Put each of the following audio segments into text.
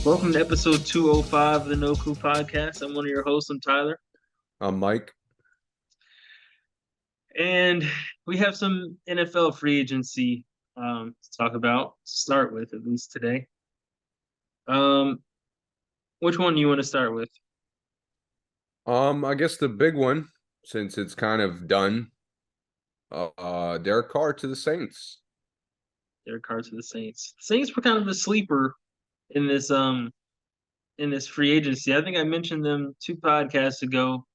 Welcome to episode 205 of the No Crew Podcast. I'm one of your hosts. I'm Tyler. I'm Mike. And we have some NFL free agency to talk about, to start with, at least today. Which one do you want to start with? I guess the big one, since it's kind of done, Derek Carr to the Saints. Derek Carr to the Saints. The Saints were kind of a sleeper in this free agency. I think I mentioned them 2 podcasts ago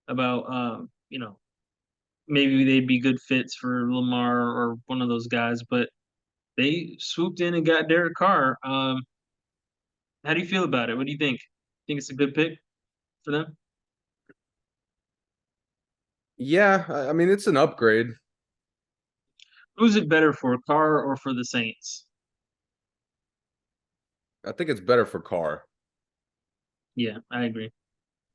about maybe they'd be good fits for Lamar or one of those guys, but they swooped in and got Derek Carr. How do you feel about it? What do you think? Think it's a good pick for them? Yeah, I mean it's an upgrade. Who's it better for, Carr or for the Saints? I think it's better for Carr. Yeah, I agree.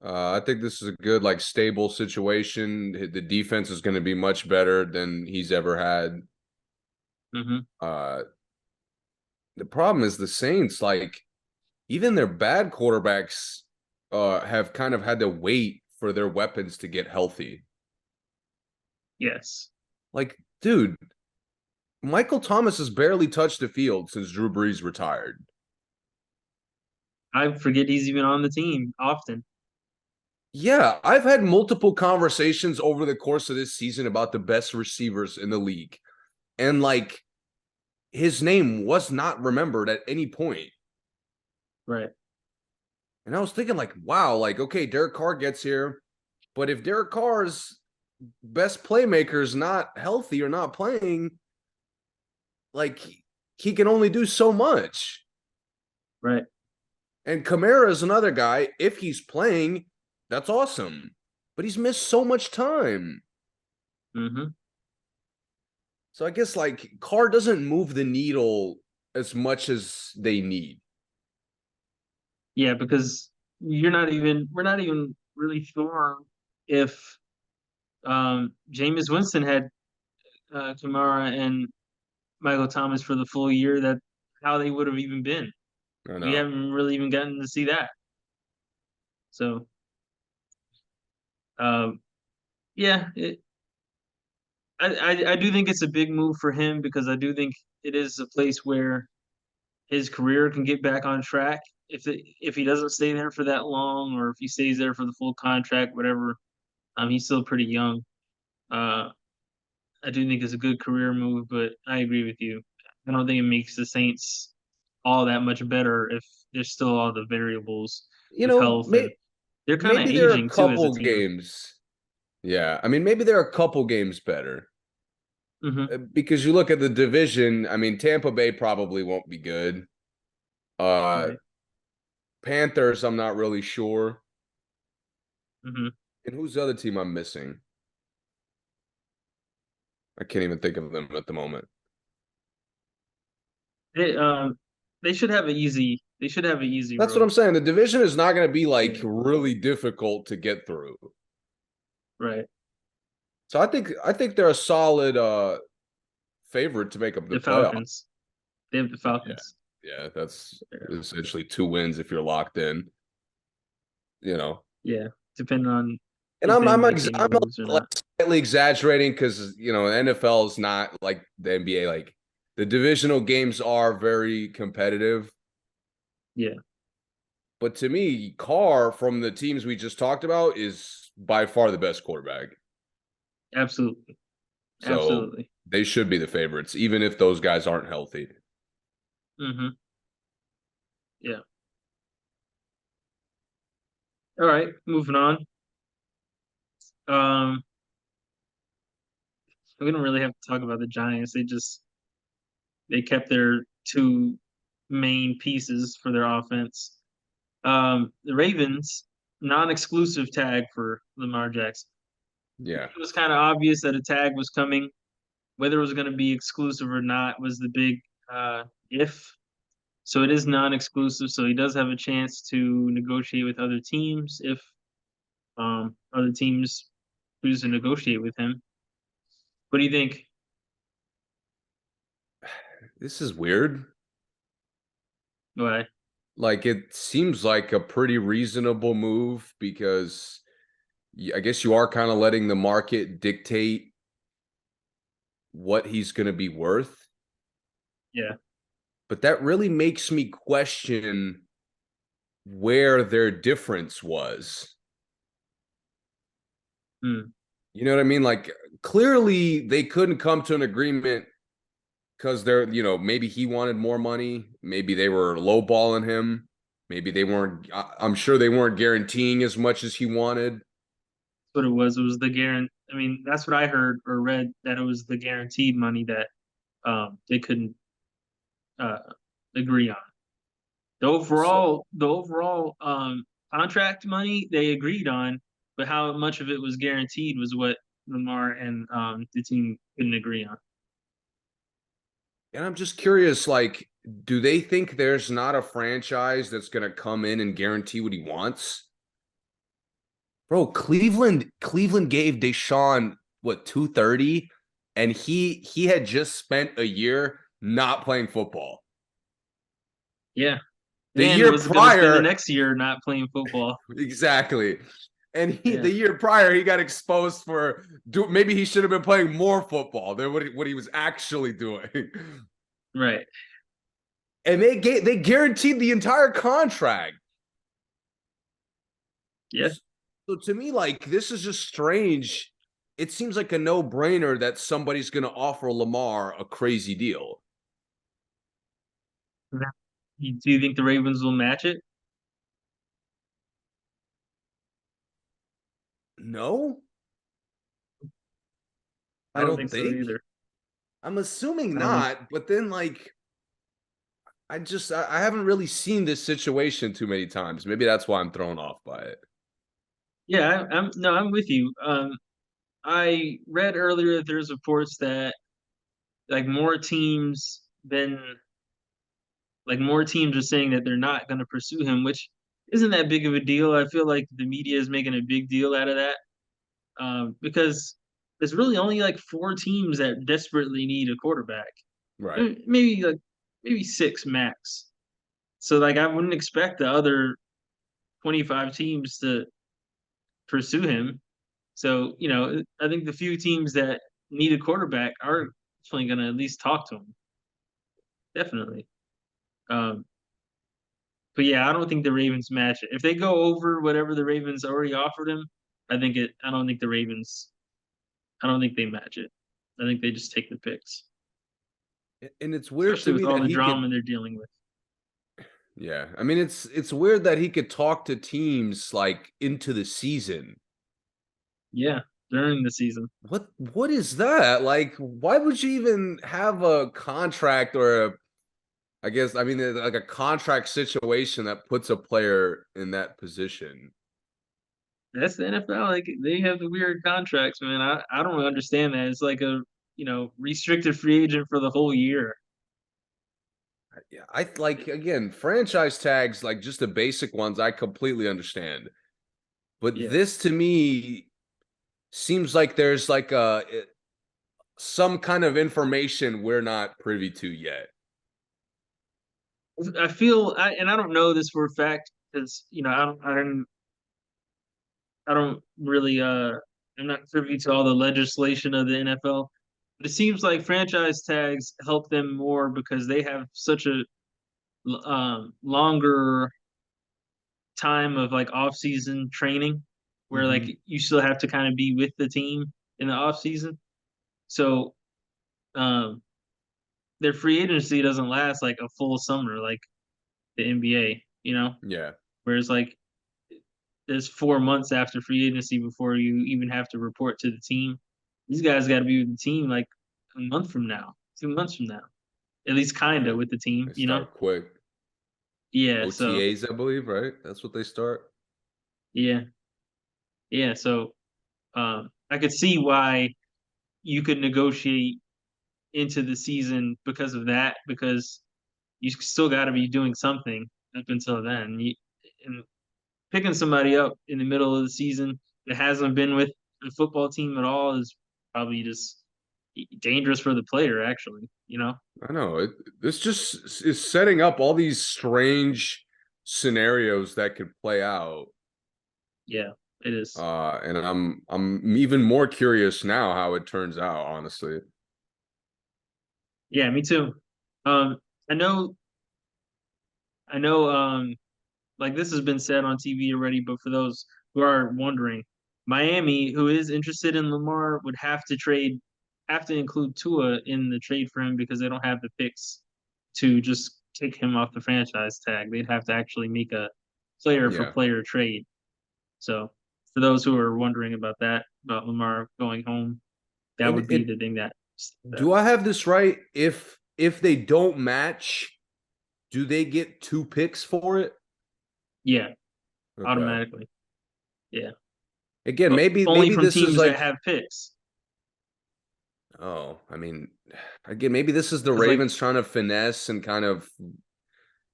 I think this is a good, like, stable situation. The defense is going to be much better than he's ever had. Hmm. Uh, the problem is the Saints, like, even their bad quarterbacks, have kind of had to wait for their weapons to get healthy. Yes. Like, dude, Michael Thomas has barely touched the field since Drew Brees retired. I forget he's even on the team often. Yeah, I've had multiple conversations over the course of this season about the best receivers in the league. And, like, his name was not remembered at any point. Right. And I was thinking, like, wow, like, okay, Derek Carr gets here. But if Derek Carr's best playmaker is not healthy or not playing, like, he can only do so much. Right. And Kamara is another guy. If he's playing, that's awesome. But he's missed so much time. Hmm. So I guess, like, Carr doesn't move the needle as much as they need. Yeah, because we're not even really sure if Jameis Winston had Kamara and Michael Thomas for the full year, that how they would have even been. I We know. haven't really even gotten to see that. So um, yeah, I do think it's a big move for him because I do think it is a place where his career can get back on track if he doesn't stay there for that long, or if he stays there for the full contract, whatever. He's still pretty young. Uh, I do think it's a good career move, but I agree with you. I don't think it makes the Saints all that much better if there's still all the variables You with know, health, and they're kind of maybe there are a aging too as a couple team. games. Yeah, I mean, maybe there are a couple games better. Hmm. Because you look at the division, I mean, Tampa Bay probably won't be good. Uh Right. Panthers, I'm not really sure. Hmm. And who's the other team I'm missing? I can't even think of them at the moment. They they should have an easy. They should have an easy That's what road. I'm saying. The division is not going to be, like, Yeah. really difficult to get through. Right. So I think they're a solid favorite to make up the The playoff. Falcons. They have the Yeah. Falcons. Yeah, that's Yeah. essentially 2 wins if you're locked in, you know. Yeah. Depending on And if I'm they I'm make ex- any I'm moves or like not. slightly exaggerating because, NFL is not like the NBA. Like, the divisional games are very competitive, Yeah. but to me, Carr from the teams we just talked about is by far the best quarterback. Absolutely. So Absolutely. they should be the favorites, even if those guys aren't healthy. Hmm. Yeah. All right. Moving on. Um, we don't really have to talk about the Giants. They kept their two main pieces for their offense. The Ravens non-exclusive tag for Lamar Jackson. Yeah. It was kind of obvious that a tag was coming. Whether it was going to be exclusive or not was the big if. So it is non-exclusive. So he does have a chance to negotiate with other teams if other teams choose to negotiate with him. What do you think? This is weird. Why? Like it seems like a pretty reasonable move because I guess you are kind of letting the market dictate what he's going to be worth. Yeah. But that really makes me question where their difference was. Hmm. You know what I mean? Like clearly they couldn't come to an agreement because maybe he wanted more money, maybe they were lowballing him, maybe they weren't. I'm sure they weren't guaranteeing as much as he wanted. What it was. It was the guarantee. I mean, that's what I heard or read, that it was the guaranteed money that they couldn't uh, agree on. So The overall contract money they agreed on, but how much of it was guaranteed was what Lamar and the team couldn't agree on. And I'm just curious, like, do they think there's not a franchise that's going to come in and guarantee what he wants? Bro, Cleveland gave Deshaun what 230 and he had just spent a year not playing football. Yeah, The and year was going to spend the prior, next year not playing football. exactly. And Yeah, the year prior he got exposed for maybe he should have been playing more football than what he was actually doing. right. And they guaranteed the entire contract. Yeah, So to me, like this is just strange. It seems like a no-brainer that somebody's going to offer Lamar a crazy deal. do you think the Ravens will match it? No, I I don't don't think so think. either. I'm assuming I don't think. not, but then like I haven't really seen this situation too many times. Maybe that's why I'm thrown off by it. Yeah, I'm no, I'm with you. I read earlier that there's reports that like than more teams are saying that they're not going to pursue him, which isn't that big of a deal. I feel like the media is making a big deal out of that because there's really only like four teams that desperately need a quarterback. Right. Maybe like maybe six max. So like I wouldn't expect the other 25 teams to pursue him. So, I think the few teams that need a quarterback are definitely going to at least talk to him. Definitely. Um, but yeah, I don't think the Ravens match it. If they go over whatever the Ravens already offered him, I don't think the Ravens, I don't think they match it. I think they just take the picks, And it's weird especially to with me all that the he could. drama they're dealing with. Yeah, I mean it's weird that he could talk to teams like into the season. Yeah, during the season. What is that? Like, why would you even have a contract or I guess I mean like a contract situation that puts a player in that position? That's the NFL. Like they have the weird contracts, man. I don't understand that. It's like a restricted free agent for the whole year. Yeah, I like again franchise tags, like just the basic ones, I completely understand. But Yeah. this to me seems like there's like some kind of information we're not privy to yet. And I don't know this for a fact because I don't really I'm not privy to all the legislation of the NFL, but it seems like franchise tags help them more because they have such a longer time of like off season training, where like Hmm. you still have to kind of be with the team in the off season. So um, their free agency doesn't last like a full summer like the NBA, Yeah, whereas like there's 4 months after free agency before you even have to report to the team. These guys got to be with the team like a month from now, 2 months from now, at least kind of right. with the team, They start quick. Yeah. So OTAs, I believe, right? That's what they start. yeah, yeah. So I could see why you could negotiate into the season because of that, because you still got to be doing something up until then. And picking somebody up in the middle of the season that hasn't been with the football team at all is probably just dangerous for the player, actually. I know this just is setting up all these strange. scenarios that could play out. Yeah, it is. And I'm even more curious now how it turns out, honestly. Yeah, me too. Um, I know, I know. Like this has been said on TV already, but for those who are wondering, Miami, who is interested in Lamar, would have to include Tua in the trade for him because they don't have the picks to just take him off the franchise tag. They'd have to actually make a player for Yeah. player trade. So for those who are wondering about that, about Lamar going home, that And would be it the thing that do I have this right? If they don't match, do they get 2 picks for it? yeah, Okay. automatically. Yeah. Again, But maybe only maybe from this is teams that like have picks. oh, I mean, again, maybe this is the Because like Ravens trying to finesse and kind of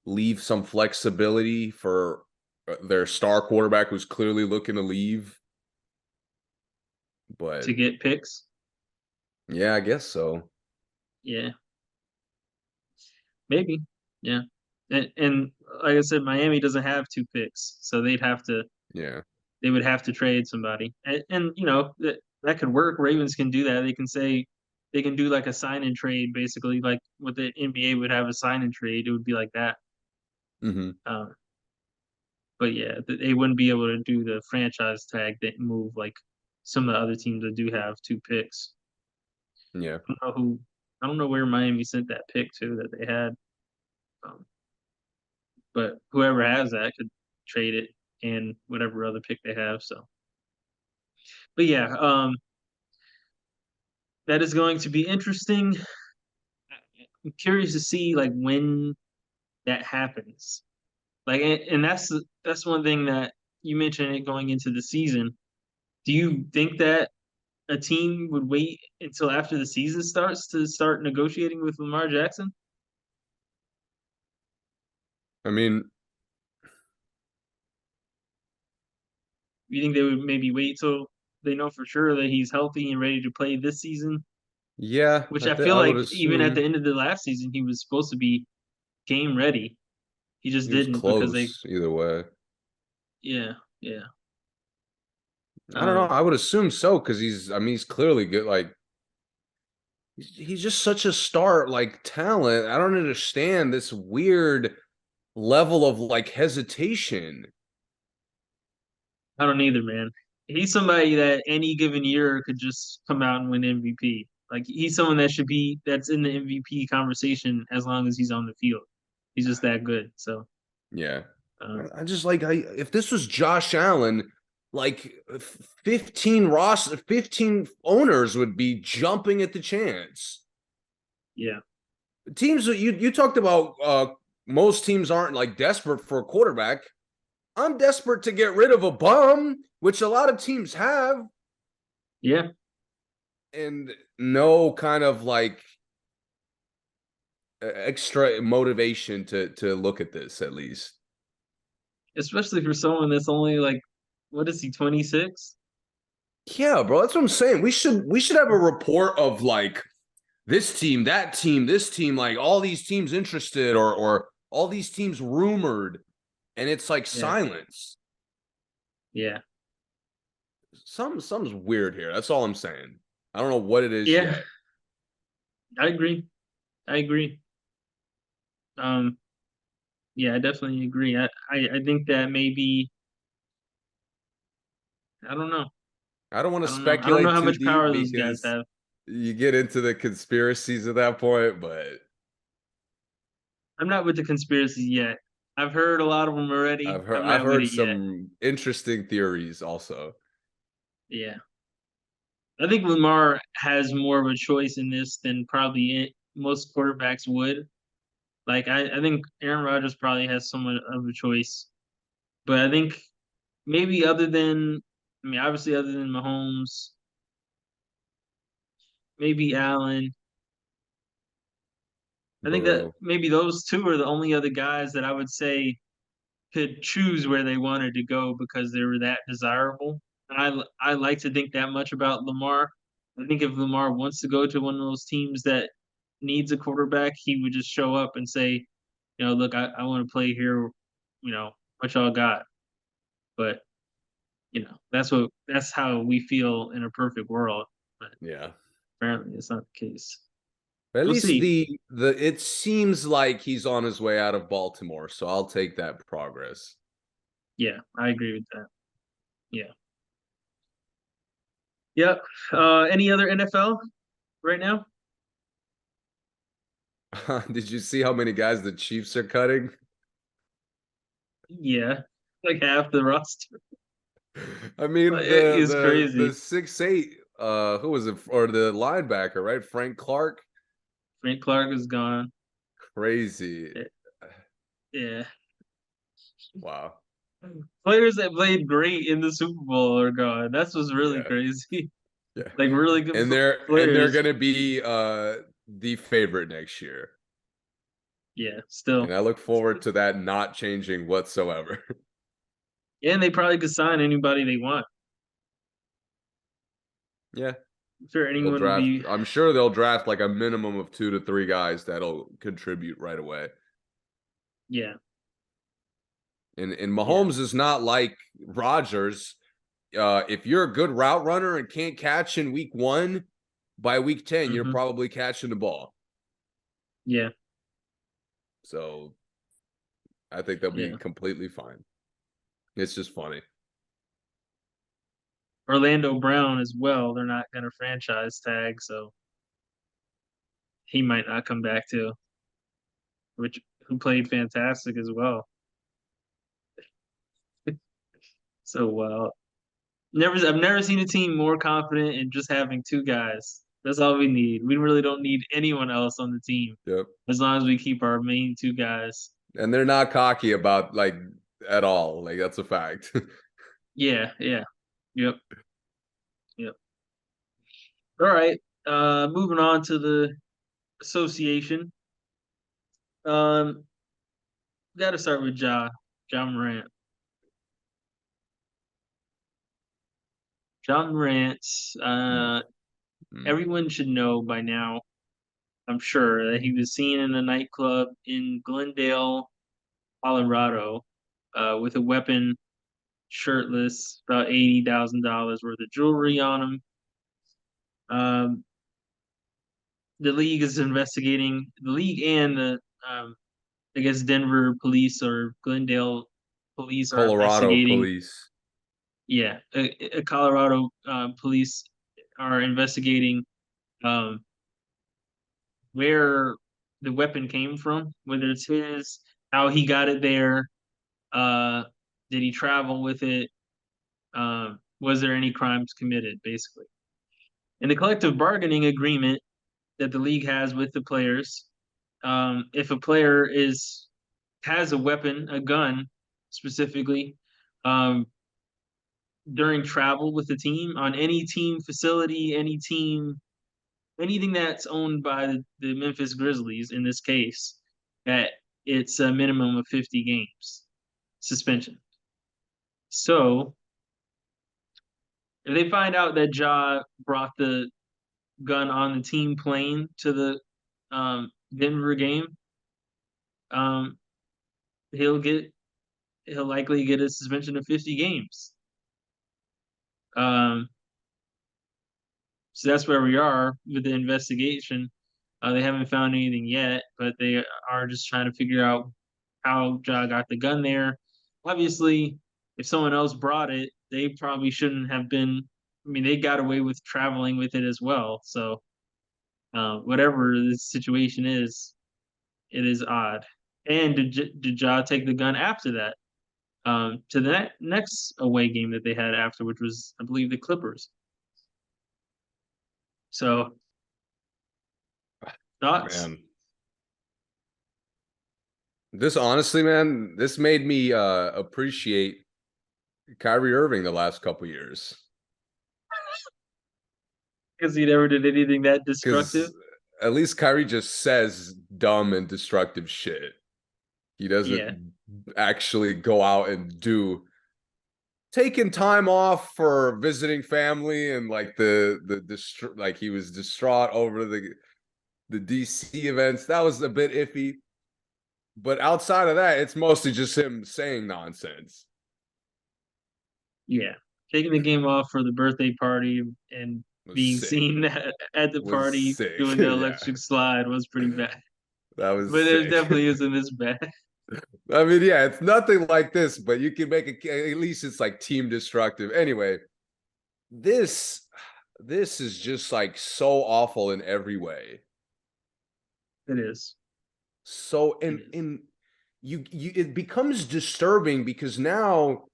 leave some flexibility for their star quarterback who's clearly looking to leave. But to get picks. yeah, I guess so. Yeah, maybe. Yeah. And like I said, Miami doesn't have 2 picks, so Yeah. they would have to trade somebody. And you know, that could work. Ravens can do that. They can say they can do like a sign and trade basically like what the NBA would have a sign and trade. It would be like that. Hmm. Um, but yeah, they wouldn't be able to do the franchise tag that move like some of the other teams that do have 2 picks. Yeah. I don't know where Miami sent that pick to that they had. Um, but whoever has that could trade it and whatever other pick they have. So, but yeah, that is going to be interesting. I'm curious to see like when that happens. Like, and that's one thing that you mentioned it going into the season. Do you think that a team would wait until after the season starts to start negotiating with Lamar Jackson? I mean, You think they would maybe wait till they know for sure that he's healthy and ready to play this season? yeah, Which I feel I would like even at the assume end of the last season, he was supposed to be game ready. He just he was didn't because they, close either way. yeah, yeah. I don't know. Um, I would assume so because I mean, he's clearly good. Like, he's just such a star, like talent. I don't understand this weird level of like hesitation. I don't either, man. He's somebody that any given year could just come out and win MVP. Like he's someone that should be that's in the MVP conversation as long as he's on the field. He's just that good. So, Yeah. um, I just like if this was Josh Allen, like 15 owners would be jumping at the chance. yeah, Teams that you talked about most teams aren't like desperate for a quarterback. I'm desperate to get rid of a bum, which a lot of teams have, yeah. and no kind of like extra motivation to look at this at least. Especially for someone that's only like, what is he, 26? Yeah, bro, that's what I'm saying. We should have a report of like this team, that team, this team, like all these teams interested or all these teams rumored, and it's like Yeah, silence. yeah, Something's weird here. That's all I'm saying. I don't know what it is yeah. yet. I agree. I agree. Um, yeah, I definitely agree. I think that maybe I don't know. I don't want to I don't know. I don't know speculate how too much deep power those guys because have. you get into the conspiracies at that point, but I'm not with the conspiracies yet. I've heard a lot of them already. I'm I've not with heard it yet. some interesting theories also. Yeah. I think Lamar has more of a choice in this than probably most quarterbacks would. Like I think Aaron Rodgers probably has somewhat of a choice, but I think maybe I mean, obviously other than Mahomes, maybe Allen. I think that Burrow. maybe those two are the only other guys that I would say could choose where they wanted to go because they were that desirable. And I like to think that much about Lamar. I think if Lamar wants to go to one of those teams that needs a quarterback, he would just show up and say, you know, look, I want to play here. what y'all got. But that's how we feel in a perfect world. But Yeah. apparently, it's not the case. But at We'll least see. the it seems like he's on his way out of Baltimore, so I'll take that progress. Yeah, I agree with that. Yeah. Yep. Any other NFL right now? Did you see how many guys the Chiefs are cutting? Yeah, like half the roster. I mean It is the crazy. 6'8", who was it, or the linebacker, right? Frank Clark. Frank Clark is gone. Crazy. Eh, Yeah. Wow. Players that played great in the Super Bowl are gone. That's what's really Yeah. crazy. Yeah. Like really good And they're players. gonna be the favorite next year. Yeah, And still. I look forward to that not changing whatsoever. And they probably could sign anybody they want. Yeah. I'm sure They'll anyone would draft. be. I'm sure they'll draft like a minimum of 2 to 3 guys that'll contribute right away. Yeah, And yeah. Mahomes is not like Rodgers. If you're a good route runner and can't catch in week 1, by week 10 you're Hmm. probably catching the ball. Yeah, So I think they'll be yeah. completely fine. It's just funny. Orlando Brown as well. They're not going to franchise tag, so he might not come back too. Which who played fantastic as well. So I've never seen a team more confident in just having two guys. That's all we need. We really don't need anyone else on the team Yep. as long as we keep our main two guys. And they're not cocky about like at all. Like that's a fact. Yeah, yeah, yep, yep. All right. Moving on to the association. Um, got to start with John Morant. John Morant. Mm, Uh, mm. everyone should know by now. I'm sure that he was seen in a nightclub in Glendale, Colorado, with a weapon, shirtless, about $80,000 worth of jewelry on him. Um, the league is investigating. The league and the I guess Denver police or Glendale police are Colorado investigating. police. Yeah, Colorado police are investigating um, where the weapon came from, whether it's his, how he got it there, uh, did he travel with it, was there any crimes committed, basically. In the collective bargaining agreement that the league has with the players, if a player has a weapon, a gun specifically, um, during travel with the team on any team facility, any team, anything that's owned by the Memphis Grizzlies in this case, that it's a minimum of 50 games suspension. So if they find out that Ja brought the gun on the team plane to the Denver game, um, he'll get he'll likely get a suspension of 50 games. Um, so that's where we are with the investigation. They haven't found anything yet, but they are just trying to figure out how Ja got the gun there. Obviously, if someone else brought it, they probably shouldn't have been. I mean, they got away with traveling with it as well. So, whatever the situation is, it is odd. And did Ja take the gun after that to the next away game that they had after, which was, I believe, the Clippers? So, thoughts? Man. This honestly, man, this made me appreciate Kyrie Irving the last couple years. Because he never did anything that destructive. Because at least Kyrie just says dumb and destructive shit. He Yeah, doesn't actually go out and do taking time off for visiting family and like like he was distraught over the DC events. That was a bit iffy. But outside of that, it's mostly just him saying nonsense. Yeah, taking the game off for the birthday party and It was being sick. seen at the Was party sick. doing the Yeah. electric slide was pretty bad. That was But it sick. definitely isn't this bad. I mean, yeah, it's nothing like this, but you can make it, at least it's like team destructive. Anyway, this this is just like so awful in every way. It is. So It and is. and you it becomes disturbing because now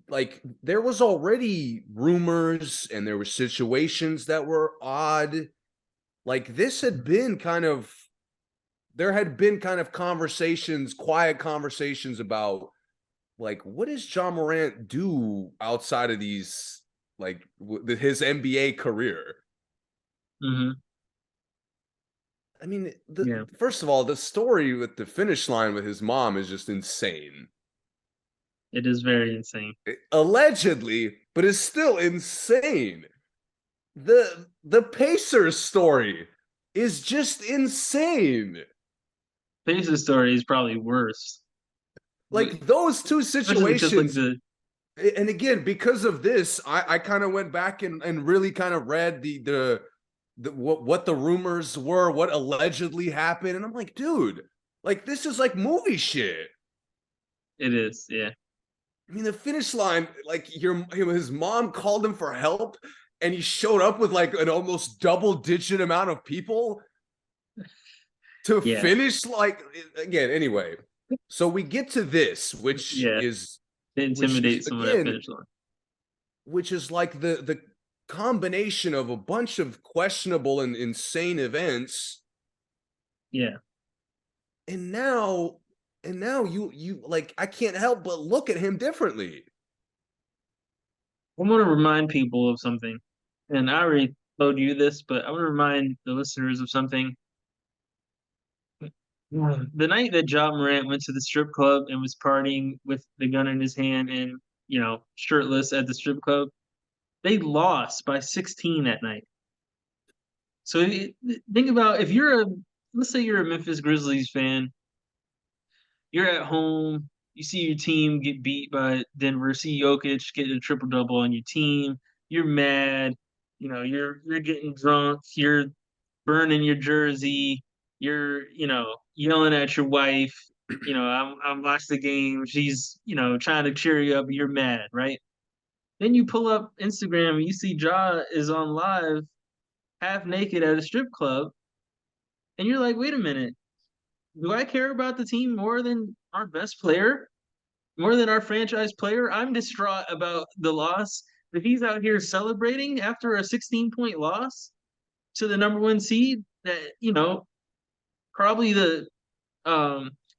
like there was already rumors and there were situations that were odd. Like this had Mhm. been kind of there had been kind of conversations, quiet conversations about like what does John Morant do outside of these like his NBA career? Mhm. I mean, the Yeah. first of all, the story with the finish line with his mom is just insane. It is very insane. Allegedly, but it's still insane. The Pacers story is just insane. Paige's story is probably worse. But Like those two especially because like situations, and again, because of this, I kind of went back and really kind of read the what the rumors were, what allegedly happened, and I'm like, dude, like this is like movie shit. it is, yeah. I mean, the finish line, like his mom called him for help, and he showed up with like an almost double-digit amount of people to Yeah. finish. Like again, anyway. So we get to this, Yeah. To which is intimidate someone at again, finish line. which is like the combination of a bunch of questionable and insane events, Yeah. and now you like I can't help but look at him differently. I want to remind people of something. And I already told you this, but I want to remind the listeners of something. The night that John Morant went to the strip club and was partying with the gun in his hand and, shirtless at the strip club, they lost by 16 that night. So think about if let's say you're a Memphis Grizzlies fan, you're at home, you see your team get beat by Denver, see Jokic get a triple double on your team, you're mad, you're getting drunk, you're burning your jersey, you're, yelling at your wife, I'm watching the game, she's, trying to cheer you up, you're mad, right? Then you pull up Instagram and you see Ja is on live half naked at a strip club, and you're like, wait a minute, do I care about the team more than our best player? More than our franchise player? I'm distraught about the loss. If he's out here celebrating after a 16-point loss to the number one seed, that, probably the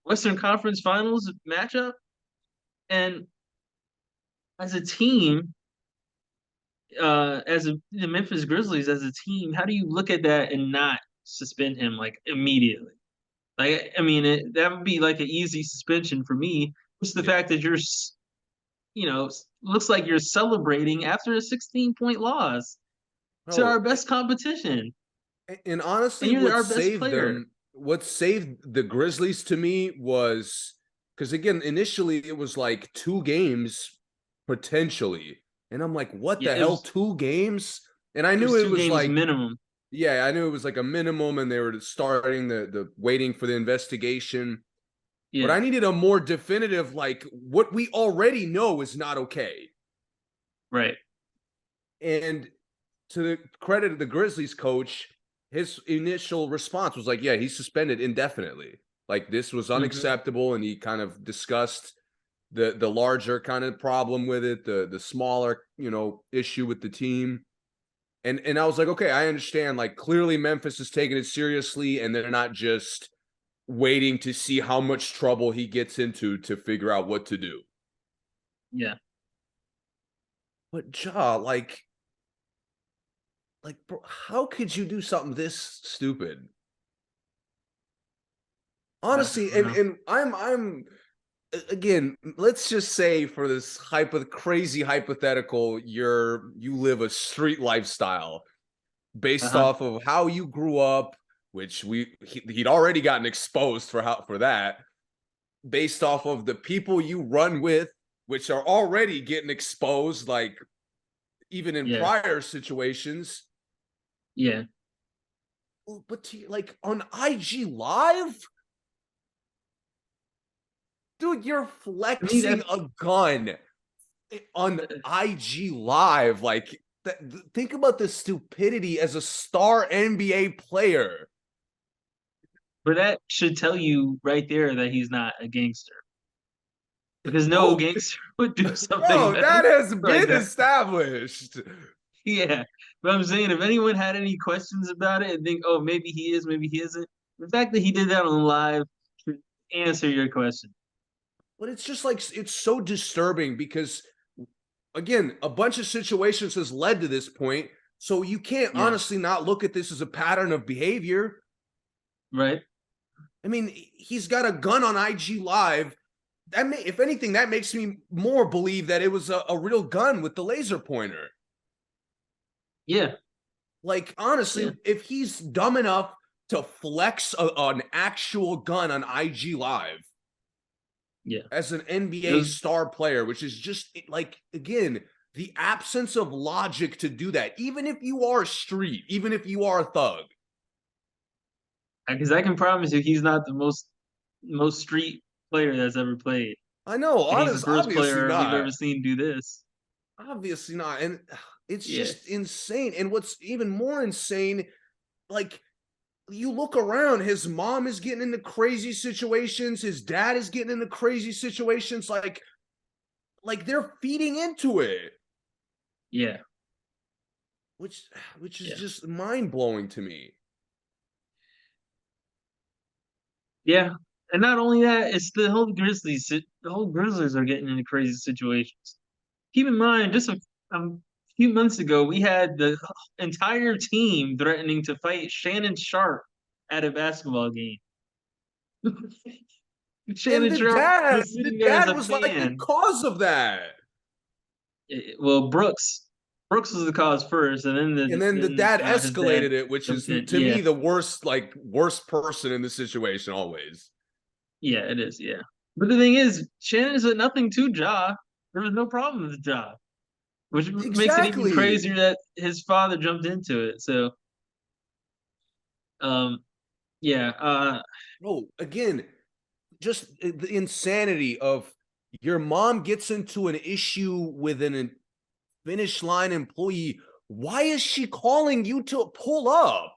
Western Conference Finals matchup. And as a team, the Memphis Grizzlies as a team, how do you look at that and not suspend him like immediately? Like, I mean, that would be like an easy suspension for me. Just the Yeah. fact that looks like you're celebrating after a 16-point loss to our Oh, best competition, and and honestly, you're our best player. what saved the Grizzlies to me was because again, initially it was like 2 games potentially. And I'm like, what Yeah, the hell, 2 games? And I it knew was it two was games like, minimum. yeah, I knew it was like a minimum and they were starting the waiting for the investigation. But Yeah, I needed a more definitive, like what we already know is not okay. right. And to the credit of the Grizzlies coach, his initial response was like, yeah, he's suspended indefinitely. Like this was Hmm. unacceptable. And he kind of discussed the larger kind of problem with it, the smaller, issue with the team. And I was like, okay, I understand. Like clearly Memphis is taking it seriously and they're not just waiting to see how much trouble he gets into to figure out what to do. Yeah, But Ja, bro, how could you do something this stupid? I Honestly, don't and know. I'm again, let's just say for this crazy hypothetical, you live a street lifestyle based Uh-huh. off of how you grew up. which he'd already gotten exposed for that based off of the people you run with, which are already getting exposed, like even in Yeah. prior situations. Yeah. But like on IG Live, dude, you're To me, flexing that's a gun on IG Live. Like, think about the stupidity as a star NBA player. but that should tell you right there that he's not a gangster. Because no Oh, gangster would do something bro, that has like been that. established. Yeah. But I'm saying if anyone had any questions about it and think, oh, maybe he is, maybe he isn't, the fact that he did that on live should answer your question. But it's just like, it's so disturbing because, again, a bunch of situations has led to this point. So you can't Yeah. honestly not look at this as a pattern of behavior. Right? I mean, he's got a gun on IG Live. If anything, that makes me more believe that it was a real gun with the laser pointer. Yeah. Like, Yeah. honestly, if he's dumb enough to flex an actual gun on IG Live Yeah. as an It NBA was star player, which is just like, again, the absence of logic to do that, even if you are a street, even if you are a thug. because I can promise you he's not the most street player that's ever played. I know, And he's the honest, first obviously player we've not. ever seen do this. Obviously not. And it's Yeah. just insane. And what's even more insane, like, you look around, his mom is getting into crazy situations, his dad is getting into crazy situations, like they're feeding into it, Yeah. which which is Yeah. just mind-blowing to me. Yeah. And not only that, it's the whole Grizzlies. The whole Grizzlies are getting into crazy situations. Keep in mind, just a few months ago, we had the entire team threatening to fight Shannon Sharp at a basketball game. And Shannon Sharp was the sitting there as dad a was like the fan. cause of that. Well, Brooks was the cause first, and And then the dad his dad escalated it, which is jumped in. to Yeah, me the worst person in the situation always. yeah, it is. Yeah, but the thing is, Shannon's a nothing to Ja. There was no problem with Ja, which makes it even Exactly. crazier that his father jumped into it. So, um, yeah, Bro, again, just the insanity of your mom gets into an issue with an finish line employee. Why is she calling you to pull up?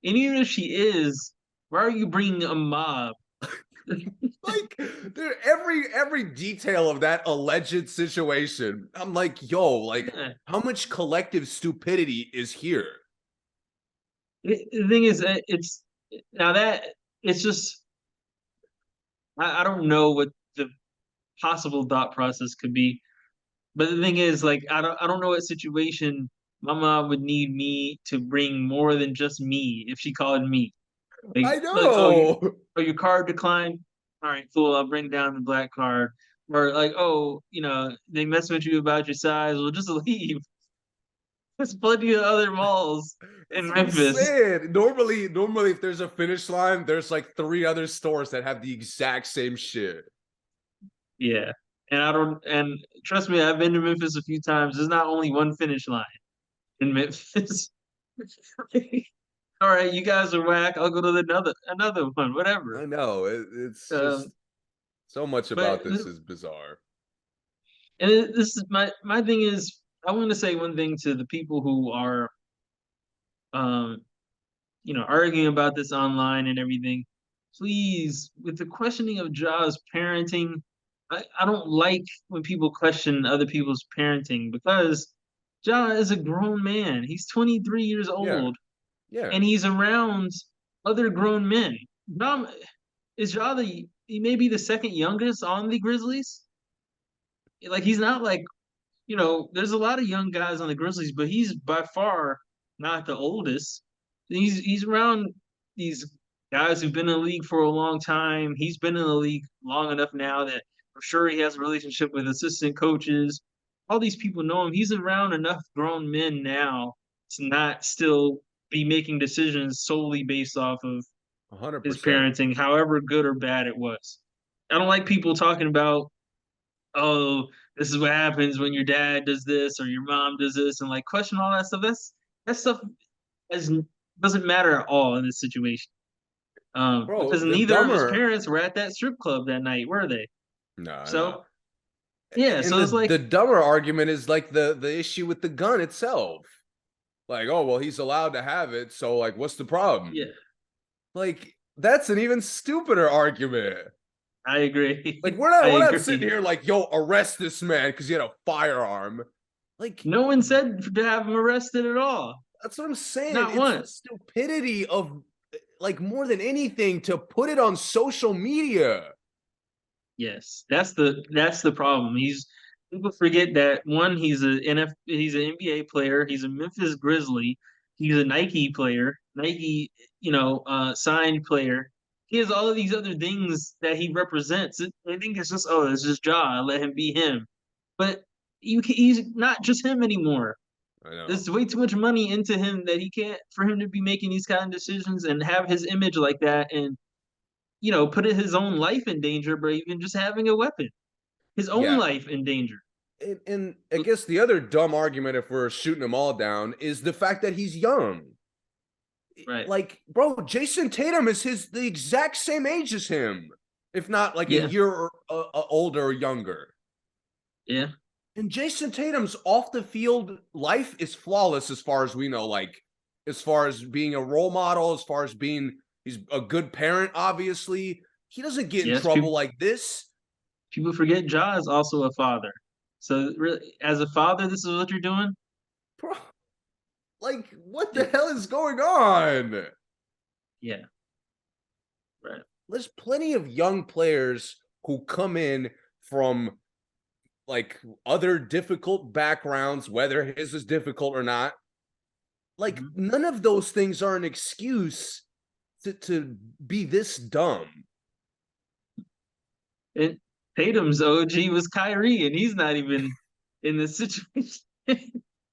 and even if she is, why are you bringing a mob? Like, dude, every detail of that alleged situation, I'm like, yo, like, Yeah. how much collective stupidity is here? The thing is, it's now that it's just I don't know what the possible thought process could be. But the thing is, like, I don't know what situation my mom would need me to bring more than just me if she called me. I Like oh know. your card declined. All right, cool. I'll bring down the black card. Or like, oh, they mess with you about your size. Well, just leave. There's plenty of other malls That's in what I'm Memphis. saying. Normally, if there's a finish line, there's like three other stores that have the exact same shit. Yeah. And trust me, I've been to Memphis a few times. There's not only one finish line in Memphis. All right, you guys are whack. I'll go to another one, whatever. I know. It's just Um, so much but about this is bizarre. this is my thing is I want to say one thing to the people who are um arguing about this online and everything. Please, with the questioning of Ja's parenting, I don't like when people question other people's parenting because Ja is a grown man. He's 23 years Yeah. old Yeah. and he's around other grown men. Ja, is Ja he may be the second youngest on the Grizzlies? Like he's not like there's a lot of young guys on the Grizzlies, but he's by far not the oldest. He's around these guys who've been in the league for a long time. He's been in the league long enough now that I'm sure he has a relationship with assistant coaches. All these people know him. He's around enough grown men now to not still be making decisions solely based off of his 100%. parenting, however good or bad it was. I don't like people talking about, oh, this is what happens when your dad does this or your mom does this, and like question all that stuff. That stuff is, doesn't matter at all in this situation. Bro, Because the neither of his dumber parents were at that strip club that night, were they? no. So yeah, And so it's the like, dumber argument is like the issue with the gun itself. Like, oh well, he's allowed to have it, so like, what's the problem? yeah, Like, that's an even stupider argument. I agree. Like, I we're not sitting agree. here like, yo, arrest this man because he had a firearm. Like, No one said to have him arrested at all. that's what I'm saying. Not It's the once. stupidity of like more than anything to put it on social media. Yes, that's the problem. People forget that one, he's an NBA player. He's a Memphis Grizzly. He's a Nike player. Nike, signed player. He has all of these other things that he represents. I think it's just, oh, it's just Ja. Let him be him. But he's not just him anymore. I know. There's way too much money into him that he can't for him to be making these kind of decisions and have his image like that, and put his own life in danger by even just having a weapon. His own Yeah. life in danger. And I guess the other dumb argument, if we're shooting them all down, is the fact that he's young. Right. Like, bro, Jason Tatum is the exact same age as him, if not like a Yeah. year older or younger. Yeah. And Jason Tatum's off the field life is flawless as far as we know. Like, as far as being a role model, as far as being, he's a good parent, obviously. He doesn't get in Yes. trouble People like this. people forget Ja is also a father. So really, as a father, this is what you're doing. Bro, like, what the Yeah. hell is going on? Yeah. Right. There's plenty of young players who come in from like other difficult backgrounds, whether his is difficult or not. Like, Mhm. none of those things are an excuse to be this dumb. And Tatum's OG was Kyrie, and he's not even in this situation.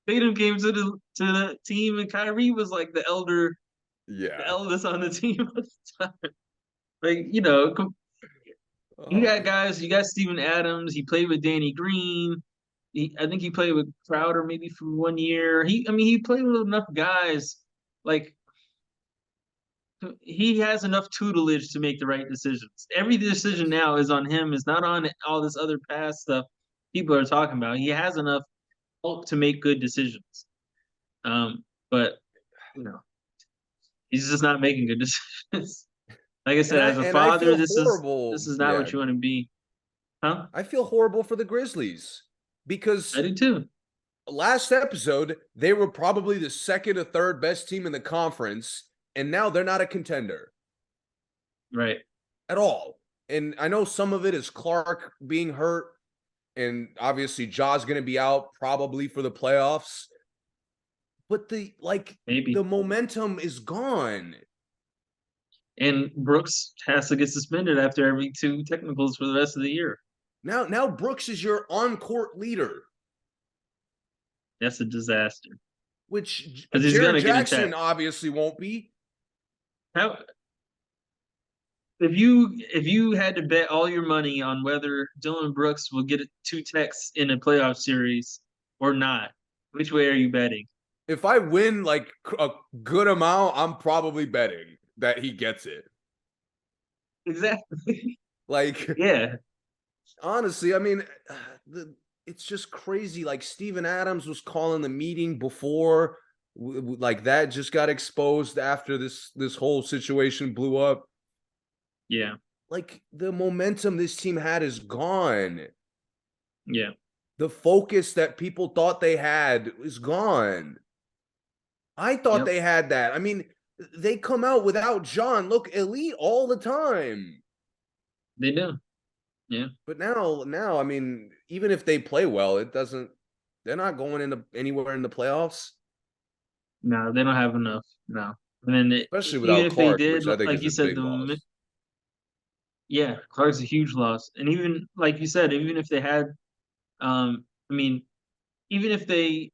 Tatum came to the team, and Kyrie was like the Yeah. eldest on the team at the time. Like, you Oh, got guys. You got Steven Adams. He played with Danny Green. I think he played with Crowder maybe for 1 year. He played with enough guys. Like, he has enough tutelage to make the right decisions. Every decision yes. now is on him. It's not on all this other past stuff people are talking about. He has enough help to make good decisions. But you know, he's just not making good decisions. Like I said, as a And I father, feel this is horrible. not Yeah. what you want to be, huh? I feel horrible for the Grizzlies I because do too. last episode they were probably the second or third best team in the conference, and now they're not a contender Right. at all. And I know some of it is Clark being hurt, and obviously Ja's going to be out probably for the playoffs. But Maybe. the momentum is gone. And Brooks has to get suspended after every two technicals for the rest of the year. Now Brooks is your on-court leader, That's a disaster which because he's Jared gonna get Jackson attacked. obviously won't be. How if you had to bet all your money on whether Dylan Brooks will get two techs in a playoff series or not, which way are you betting? If I win like a good amount, I'm probably betting that he gets it. Exactly. Like, Yeah. honestly, I mean, it's just crazy. Like, Steven Adams was calling the meeting before, like that just got exposed after this whole situation blew up. Yeah. Like, the momentum this team had is gone. Yeah. The focus that people thought they had is gone. I thought Yep. they had that. I mean, they come out without John, look elite all the time. They do. Yeah. But now, I mean, even if they play well, it doesn't. They're not going into anywhere in the playoffs, No, they don't have enough. No. And then especially even without if they Clark, did, which I think like is you a said, big loss. yeah, Clark's a huge loss. And even like you said, even if they had, I mean, even if they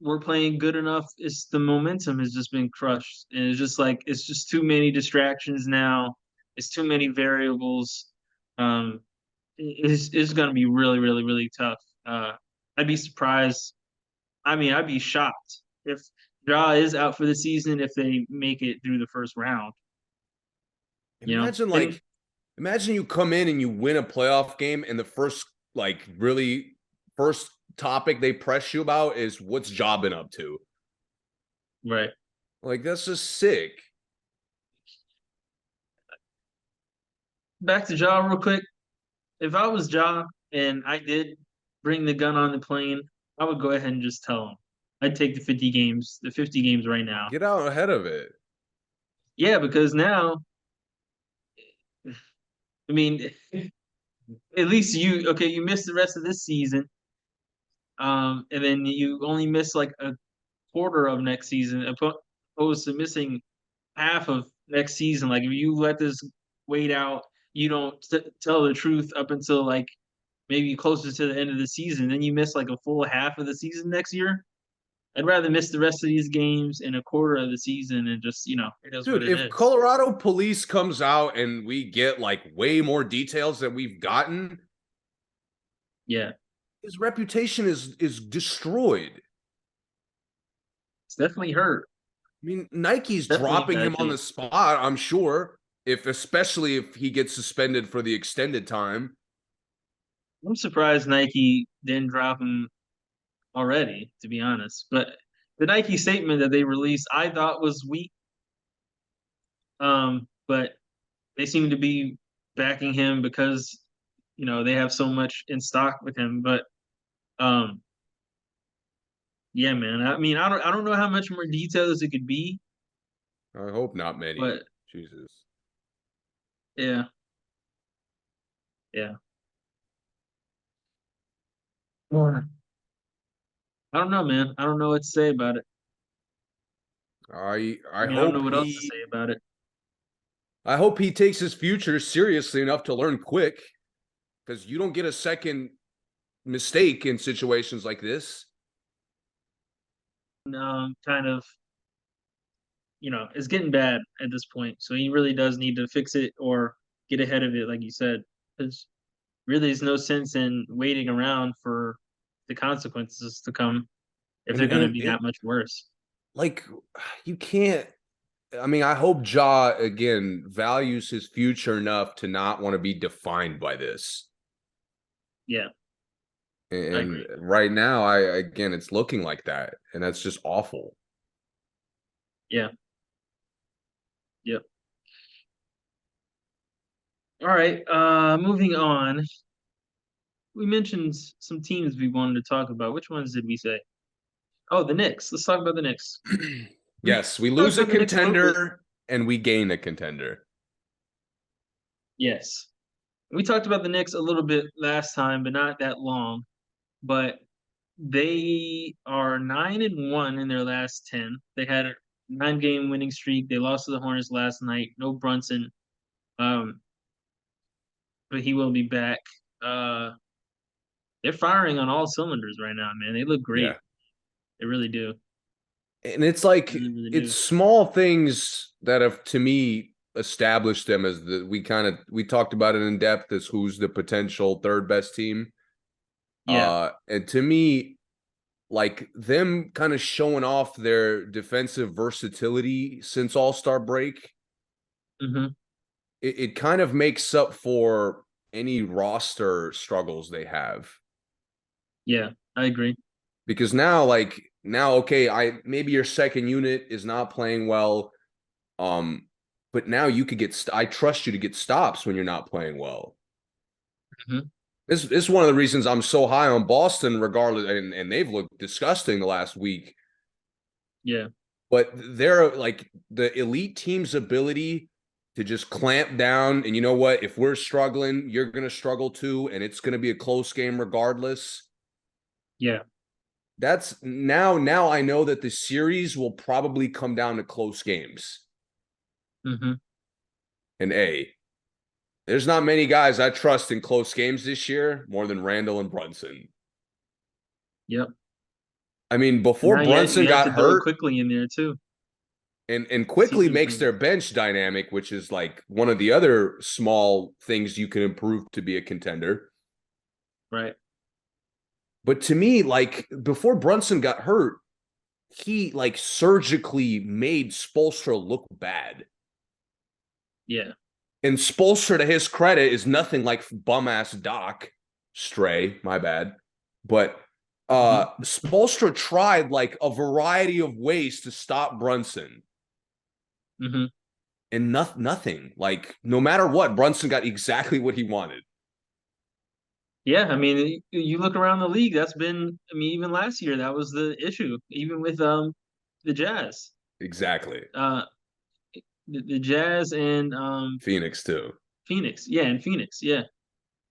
we're playing good enough. It's the momentum has just been crushed, and it's just like it's just too many distractions now. It's too many variables. Um, it's going to be really, really, really tough. I'd be surprised. I mean, I'd be shocked if Ja is out for the season if they make it through the first round. You know, Imagine and like imagine you come in and you win a playoff game and the first like really first topic they press you about is what's Ja been up to. right Like that's just sick. back to Ja real quick. If I was Ja and I did bring the gun on the plane, I would go ahead and just tell him. I'd take the 50 games right now. Get out ahead of it. Yeah, because now, I mean, at least you missed the rest of this season, and then you only miss like a quarter of next season, opposed to missing half of next season. Like if you let this wait out, you don't tell the truth up until like maybe closer to the end of the season, then you miss like a full half of the season next year. I'd rather miss the rest of these games in a quarter of the season and just, it is what Dude, it if is. Colorado police comes out and we get like way more details than we've gotten, Yeah, his reputation is destroyed. it's definitely hurt. I mean, Nike's Definitely in dropping bad him on shape. the spot, I'm sure, if especially if he gets suspended for the extended time. I'm surprised Nike didn't drop him already, to be honest. But the Nike statement that they released, I thought was weak. But they seem to be backing him because they have so much in stock with him. But um, yeah, man. I mean, I don't know how much more details it could be, I hope not many. but Jesus. yeah, yeah. Or I don't know, man. I don't know what to say about it. I I mean, I don't know hope what else to he say about it. I hope he takes his future seriously enough to learn quick because you don't get a second mistake in situations like this. Kind of, it's getting bad at this point. So he really does need to fix it or get ahead of it, like you said. Because really, there's no sense in waiting around for the consequences to come if they're And going to and be it that much worse. like you can't I mean, I hope Ja again values his future enough to not want to be defined by this. Yeah, I And agree. right now, I again, it's looking like that, and that's just awful. Yeah, yep. All right. Moving on. We mentioned some teams we wanted to talk about. Which ones did we say? Oh, the Knicks. Let's talk about the Knicks. We Yes, we talked lose a about the Knicks a little bit. contender and we gain a contender. Yes. We talked about the Knicks a little bit last time, but not that long. But they are 9-1 in their last 10. They had a 9-game winning streak. They lost to the Hornets last night. No Brunson. Um, but he will be back. Uh, they're firing on all cylinders right now, man. They look great. Yeah. They really do. And it's They like really, really it's do. small things that have to me established them as the we talked about it in depth as who's the potential third best team. Yeah. And to me, like them kind of showing off their defensive versatility since All-Star break, Hmm. it kind of makes up for any roster struggles they have. Yeah. I agree. Because now, okay, I maybe your second unit is not playing well. But now you could I trust you to get stops when you're not playing well. Hmm. This is one of the reasons I'm so high on Boston, regardless, and they've looked disgusting the last week. Yeah. But they're like the elite team's ability to just clamp down. And you know what? If we're struggling, you're going to struggle too. And it's going to be a close game regardless. Yeah. That's now I know that the series will probably come down to close games. Hmm. And there's not many guys I trust in close games this year more than Randall and Brunson. Yep. I mean, And before now Brunson you have got to throw hurt, quickly in there too. and See quickly some makes things. their bench dynamic, which is like one of the other small things you can improve to be a contender. Right. But to me, like before Brunson got hurt, he like surgically made Spoelstra look bad. Yeah. And Spoelstra, to his credit, is nothing like bum ass Doc Stray, my bad. But Hmm. Spoelstra tried like a variety of ways to stop Brunson, Hmm. and nothing. Like no matter what, Brunson got exactly what he wanted. Yeah. I mean, you look around the league. That's been. I mean, even last year, that was the issue. Even with the Jazz. Exactly. Uh, the Jazz and Phoenix too. Phoenix. Yeah, and Phoenix. Yeah.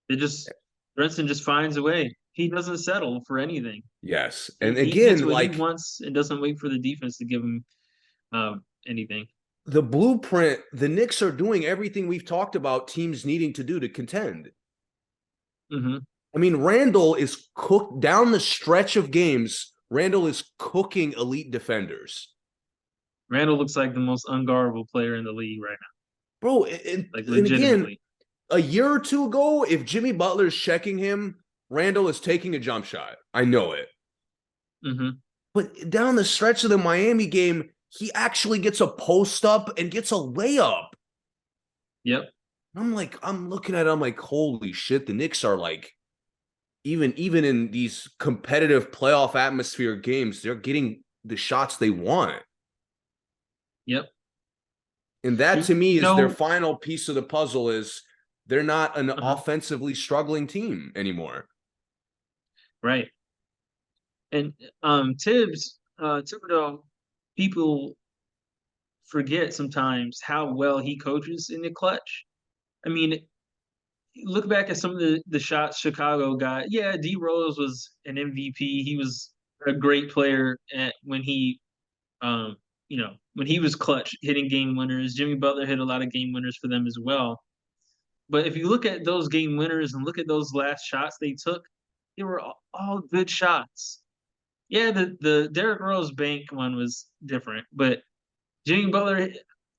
They just Brunson just finds a way. He doesn't settle for anything. Yes. And He gets again, what he like wants and doesn't wait for the defense to give him anything. the blueprint, the Knicks are doing everything we've talked about teams needing to do to contend. Hmm. I mean, Randall is cooked down the stretch of games. Randall is cooking elite defenders. Randall looks like the most unguardable player in the league right Bro, now, like and again, legitimately. a year or two ago, if Jimmy Butler's checking him, Randall is taking a jump shot. I know it. Hmm. But down the stretch of the Miami game, he actually gets a post up and gets a layup. Yep. I'm looking at it, I'm like, holy shit, the Knicks are like, even in these competitive playoff atmosphere games, they're getting the shots they want. Yep. And that You to me is their know, final piece of the puzzle is they're not an uh-huh, offensively struggling team anymore. right. And Thibodeau, people forget sometimes how well he coaches in the clutch. I mean, look back at some of the shots Chicago got. Yeah, D Rose was an MVP. He was a great player when he um when he was clutch hitting game winners. Jimmy Butler hit a lot of game winners for them as well. But if you look at those game winners and look at those last shots they took, they were all good shots. Yeah, the Derrick Rose bank one was different, but Jimmy Butler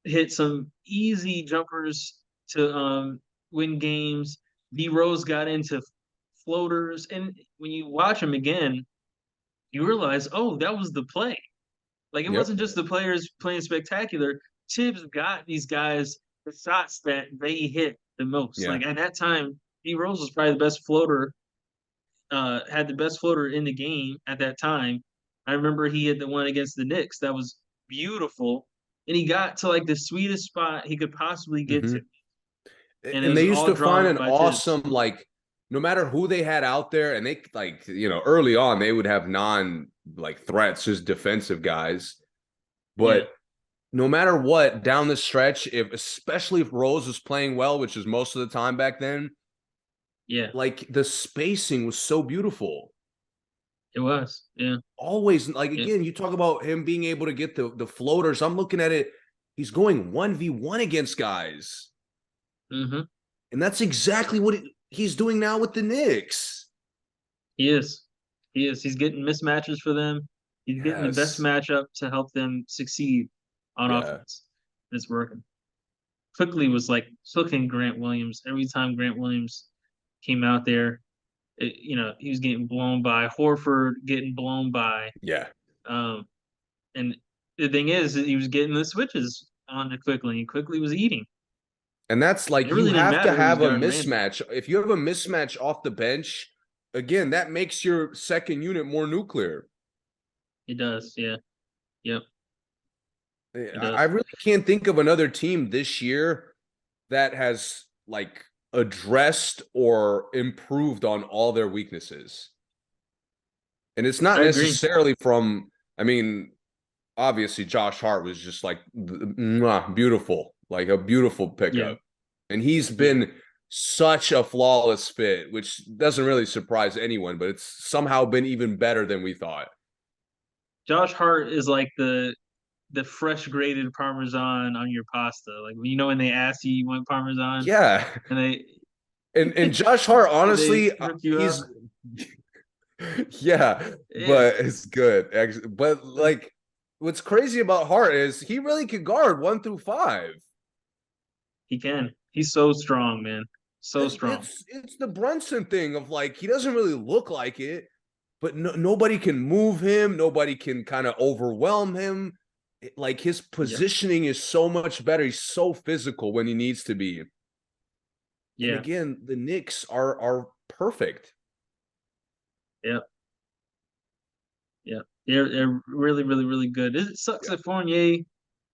hit some easy jumpers to win games. D Rose got into floaters, and when you watch him again, you realize, oh, that was the play. Like it Yep. wasn't just the players playing spectacular. Tibbs got these guys the shots that they hit the most. Yeah. Like at that time, D Rose was probably the best floater, had the best floater in the game at that time. I remember he had the one against the Knicks that was beautiful, and he got to like the sweetest spot he could possibly get Mm-hmm. to, and it And they was used all to drawn find up an by Tibbs. awesome like no matter who they had out there, and they like early on they would have non like threats, just defensive guys. Yeah, But no matter what, down the stretch, if especially if Rose was playing well, which is most of the time back then, yeah, like the spacing was so beautiful. it was. Yeah, Always like yeah. again, you talk about him being able to get the floaters. I'm looking at it, he's going 1v1 against guys. Hmm. And that's exactly what he's doing now with the Knicks. He is. He is. He's getting mismatches for them. He's getting the best Yes. matchup to help them succeed on Yeah. offense. It's working. Quickly was like hooking Grant Williams every time Grant Williams came out there. He was getting blown by Horford, getting blown by. Yeah. Um, and the thing is, he was getting the switches on to Quickly, and Quickly was eating. And that's It like you really didn't have to matter who was have a guarding Randall. mismatch. If you have a mismatch off the bench, again, that makes your second unit more nuclear. It does, yeah, yep, it I does. really can't think of another team this year that has like addressed or improved on all their weaknesses. And it's not I agree. necessarily from, I mean, obviously Josh Hart was just like beautiful, like a beautiful Yeah, pickup. And he's yeah. been such a flawless fit, which doesn't really surprise anyone, but it's somehow been even better than we thought. Josh Hart is like the fresh grated Parmesan on your pasta. Like when they ask you you want Parmesan Yeah. and they And Josh Hart, they honestly, hook you up. he's Yeah, Yeah, but it's good actually. But like, what's crazy about Hart is he really could guard 1 through 5. he can. He's so strong, man. So strong. It's the Brunson thing of like he doesn't really look like it, but nobody can move him. Nobody can kind of overwhelm him. Like his Yeah, positioning is so much better. He's so physical when he needs to be. And yeah, again, the Knicks are perfect. yeah, yeah. They're really, really, really good. It sucks Yeah, that Fournier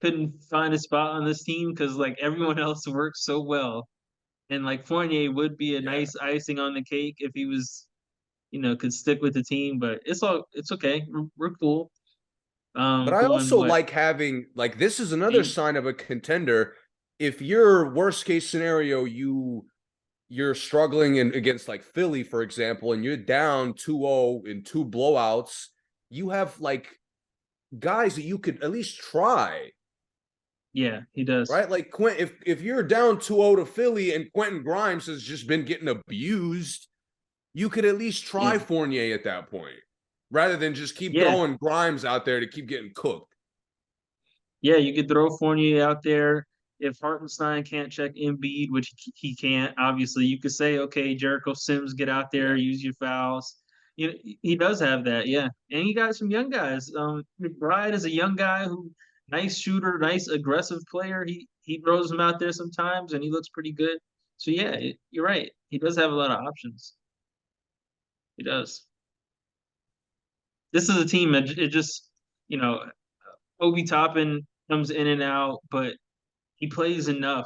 couldn't find a spot on this team because like everyone else works so well, and like Fournier would be a yeah. nice icing on the cake if he was, could stick with the team. But it's okay. We're cool. But I Going also what like having like this is another 8? sign of a contender. If your worst case scenario, you're struggling against like Philly, for example, and you're down 2-0 in 2 blowouts, you have like guys that you could at least try, Yeah, he does. right? Like Quint, if you're down 2-0 to Philly and Quentin Grimes has just been getting abused, you could at least try Yeah, Fournier at that point, rather than just keep yeah, throwing Grimes out there to keep getting cooked. yeah. You could throw Fournier out there if Hartenstein can't check Embiid, which he can't. Obviously, you could say, okay, Jericho Sims, get out there, Yeah. use your fouls. He does have that, yeah. And he got some young guys. McBride is a young guy who, nice shooter, nice aggressive player. He throws him out there sometimes, and he looks pretty good. So yeah, you're right. He does have a lot of options. He does. This is a team that it just, you know, Obi Toppin comes in and out, but he plays enough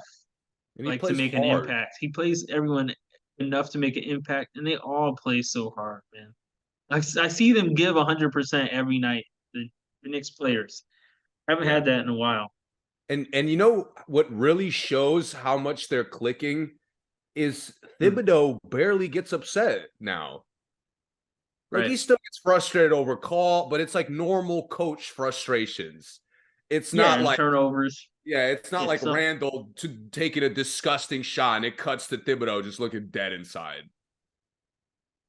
And he like to plays make an hard. impact. He plays everyone enough to make an impact, and they all play so hard, man. I see them give 100% every night. The Knicks players haven't Yeah. had that in a while, And you know what really shows how much they're clicking is hmm. Thibodeau barely gets upset now. Like Right? he still gets frustrated over call, but it's like normal coach frustrations. It's Yeah, not and like turnovers. yeah, it's not Yeah, like so Randall taking a disgusting shot and it cuts to Thibodeau just looking dead inside.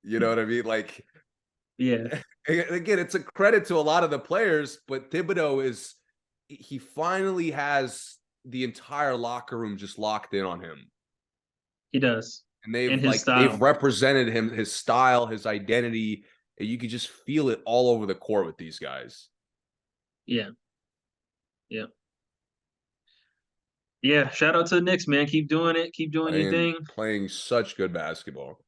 You know what I mean? Like yeah, again, it's a credit to a lot of the players, but Thibodeau is he finally has the entire locker room just locked in on him. he does, And and they've his like they've style. represented him, his style, his identity. And you could just feel it all over the court with these guys. Yeah, yeah, yeah. Shout out to the Knicks, man. Keep doing it. Keep doing your Playing thing. playing such good basketball.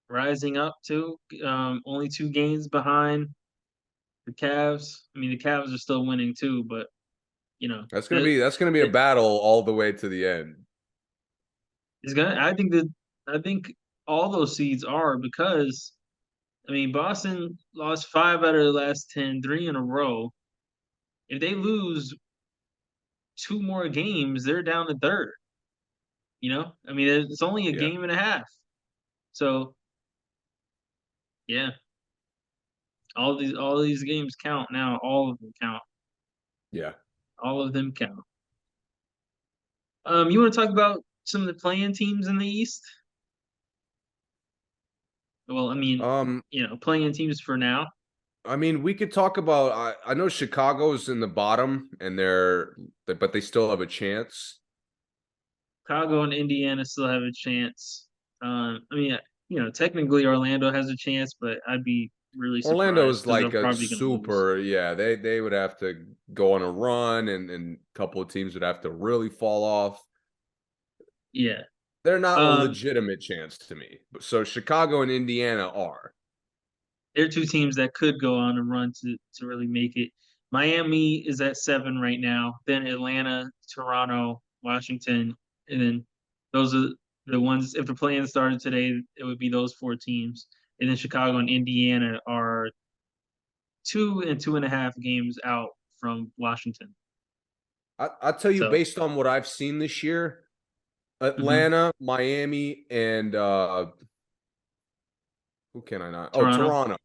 Rising up too. Only 2 games behind the Cavs. I mean, the Cavs are still winning too, but you know that That's gonna be a it battle all the way to the end. is gonna. I think all those seeds are because I mean Boston lost 5 out of the last 10, 3 in a row. If they lose 2 more games, they're down to third. I mean it's only a Yeah. game and a half. So yeah, all these games count now. All of them count. Yeah. All of them count. You want to talk about some of the playing teams in the East? Well, I mean, Um, playing teams for now. I mean, we could talk about I know Chicago's in the bottom and but they still have a chance. Chicago and Indiana still have a chance. I mean, technically Orlando has a chance, but I'd be really Orlando surprised is because they're like a probably going to lose. super, yeah, they would have to go on a run and a couple of teams would have to really fall off. Yeah. They're not a Um, legitimate chance to me. So Chicago and Indiana are. they're two teams that could go on a run to really make it. Miami is at 7 right now. Then Atlanta, Toronto, Washington, and then those are the ones. If the play-in started today, it would be those 4 teams. And then Chicago and Indiana are 2 and 2.5 games out from Washington. I'll tell you So, based on what I've seen this year, mhm. Atlanta, Miami, and who can I not? Oh, Toronto, Toronto.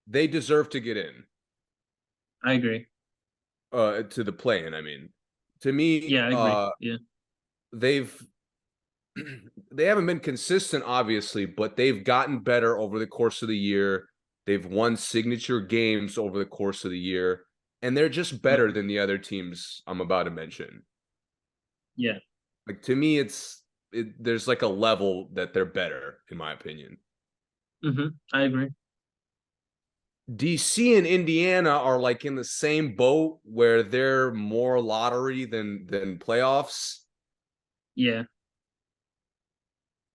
They deserve to get in I agree. to the play-in. I mean, to me, Yeah, I agree. Yeah, they've they haven't been consistent, obviously, but they've gotten better over the course of the year. They've won signature games over the course of the year, and they're just better Mhm. than the other teams I'm about to mention. Yeah. Like to me, there's like a level that they're better, in my opinion. I agree. DC and Indiana are like in the same boat where they're more lottery than playoffs. Yeah.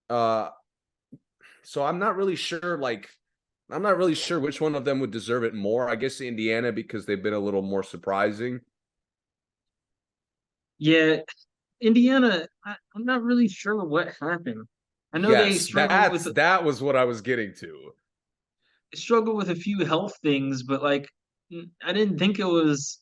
Uh, so I'm not really sure which one of them would deserve it more. I guess Indiana because they've been a little more surprising. Yeah. Indiana, I'm not really sure what happened. I know they Yes, that was what I was getting to. struggle with a few health things, but like I didn't think it was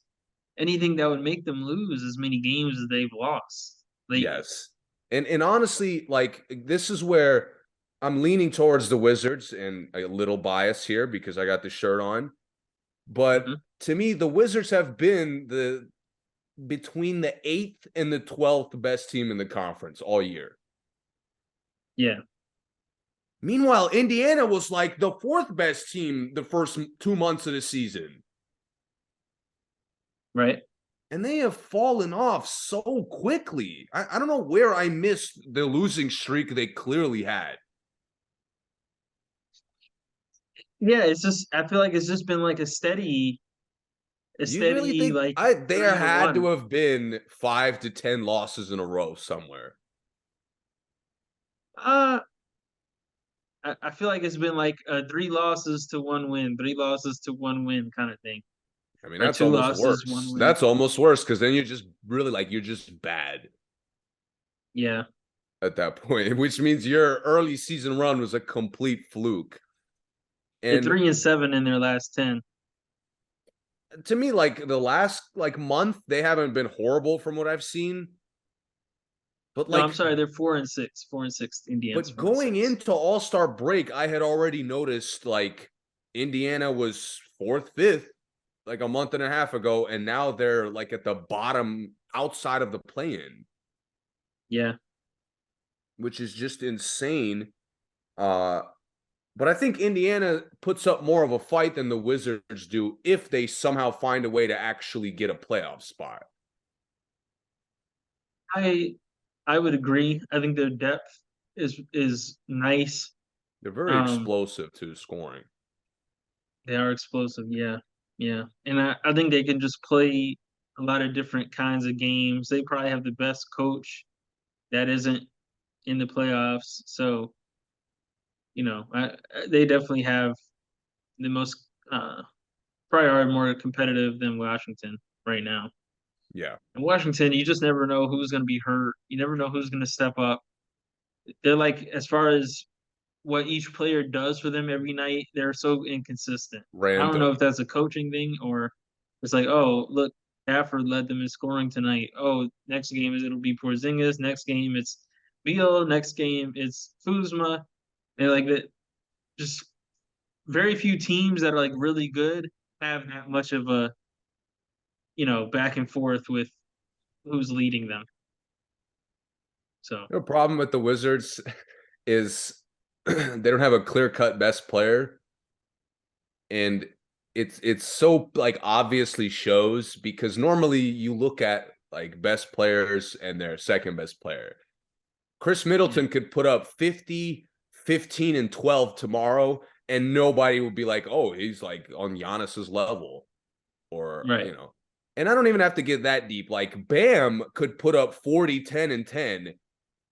anything that would make them lose as many games as they've lost lately. Yes. And honestly, like this is where I'm leaning towards the Wizards and a little bias here because I got the shirt on. But hmm to me, the Wizards have been the between the 8th and the 12th best team in the conference all year. Yeah, Meanwhile, Indiana was like the 4th best team the first 2 months of the season. right. And they have fallen off so quickly. I don't know where I missed the losing streak they clearly had. Yeah, it's just I feel like it's just been like a You really steady think like there three to had to one. have been 5 to 10 losses in a row somewhere? Uh, I feel like it's been like three losses to one win, three losses to one win kind of thing, I mean, or that's two almost losses, one worse. win. That's almost worse because then you're just really like you're just bad Yeah, at that point, which means your early season run was a complete fluke. they're And 3-7 in their last 10. to me, like the last like month, they haven't been horrible from what I've seen. But No, I'm like sorry, they're 4-6. 4-6. Indiana's But four and going six. into All-Star break, I had already noticed like Indiana was 4th, 5th like a month and a half ago, and now they're like at the bottom outside of the play-in, Yeah, which is just insane. Uh, but I think Indiana puts up more of a fight than the Wizards do if they somehow find a way to actually get a playoff spot. I I would agree. I think their depth is nice. They're very Um, explosive to scoring. they are explosive. Yeah, yeah, and I think they can just play a lot of different kinds of games. They probably have the best coach that isn't in the playoffs. So they definitely have the most probably are more competitive than Washington right now. Yeah, In Washington, you just never know who's going to be hurt. You never know who's going to step up. They're like, as far as what each player does for them every night, they're so inconsistent. I don't know if random. that's a coaching thing or it's like, oh, look, Stafford led them in scoring tonight. Oh, next game it'll be Porzingis. Next game it's Beal. Next game it's Kuzma. And like that, just very few teams that are like really good have that much of a back and forth with who's leading them. So The problem with the Wizards is they don't have a clear-cut best player, and it's so like obviously shows because normally you look at like best players and their second best player. Chris yeah, Middleton could put up 50, 15, and 12 tomorrow, and nobody would be like, oh, he's like on Giannis's level, or right, And I don't even have to get that deep. Like Bam could put up 40, 10, and 10,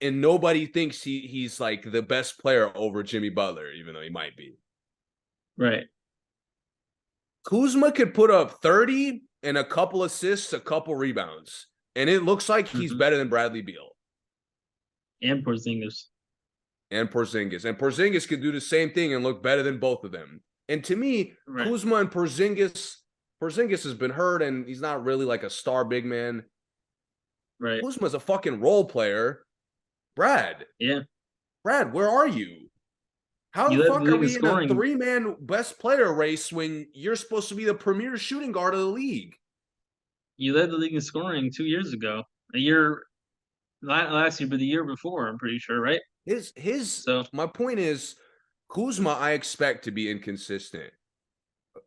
and nobody thinks he's like the best player over Jimmy Butler, even though he might be. right. Kuzma could put up 30 and a couple assists, a couple rebounds, and it looks like he's hmm better than Bradley Beal And Porzingis, and Porzingis. And Porzingis could do the same thing and look better than both of them. And to me, right, Kuzma and Porzingis has been hurt and he's not really like a star big man. right. Kuzma's a fucking role player. Brad, Yeah, Brad, where are you? How you the led the fuck are league in we in a scoring. 3-man best player race when you're supposed to be the premier shooting guard of the league? You led the league in scoring 2 years ago. A year last year, but the year before, I'm pretty sure, right? His So, my point is Kuzma, I expect to be inconsistent.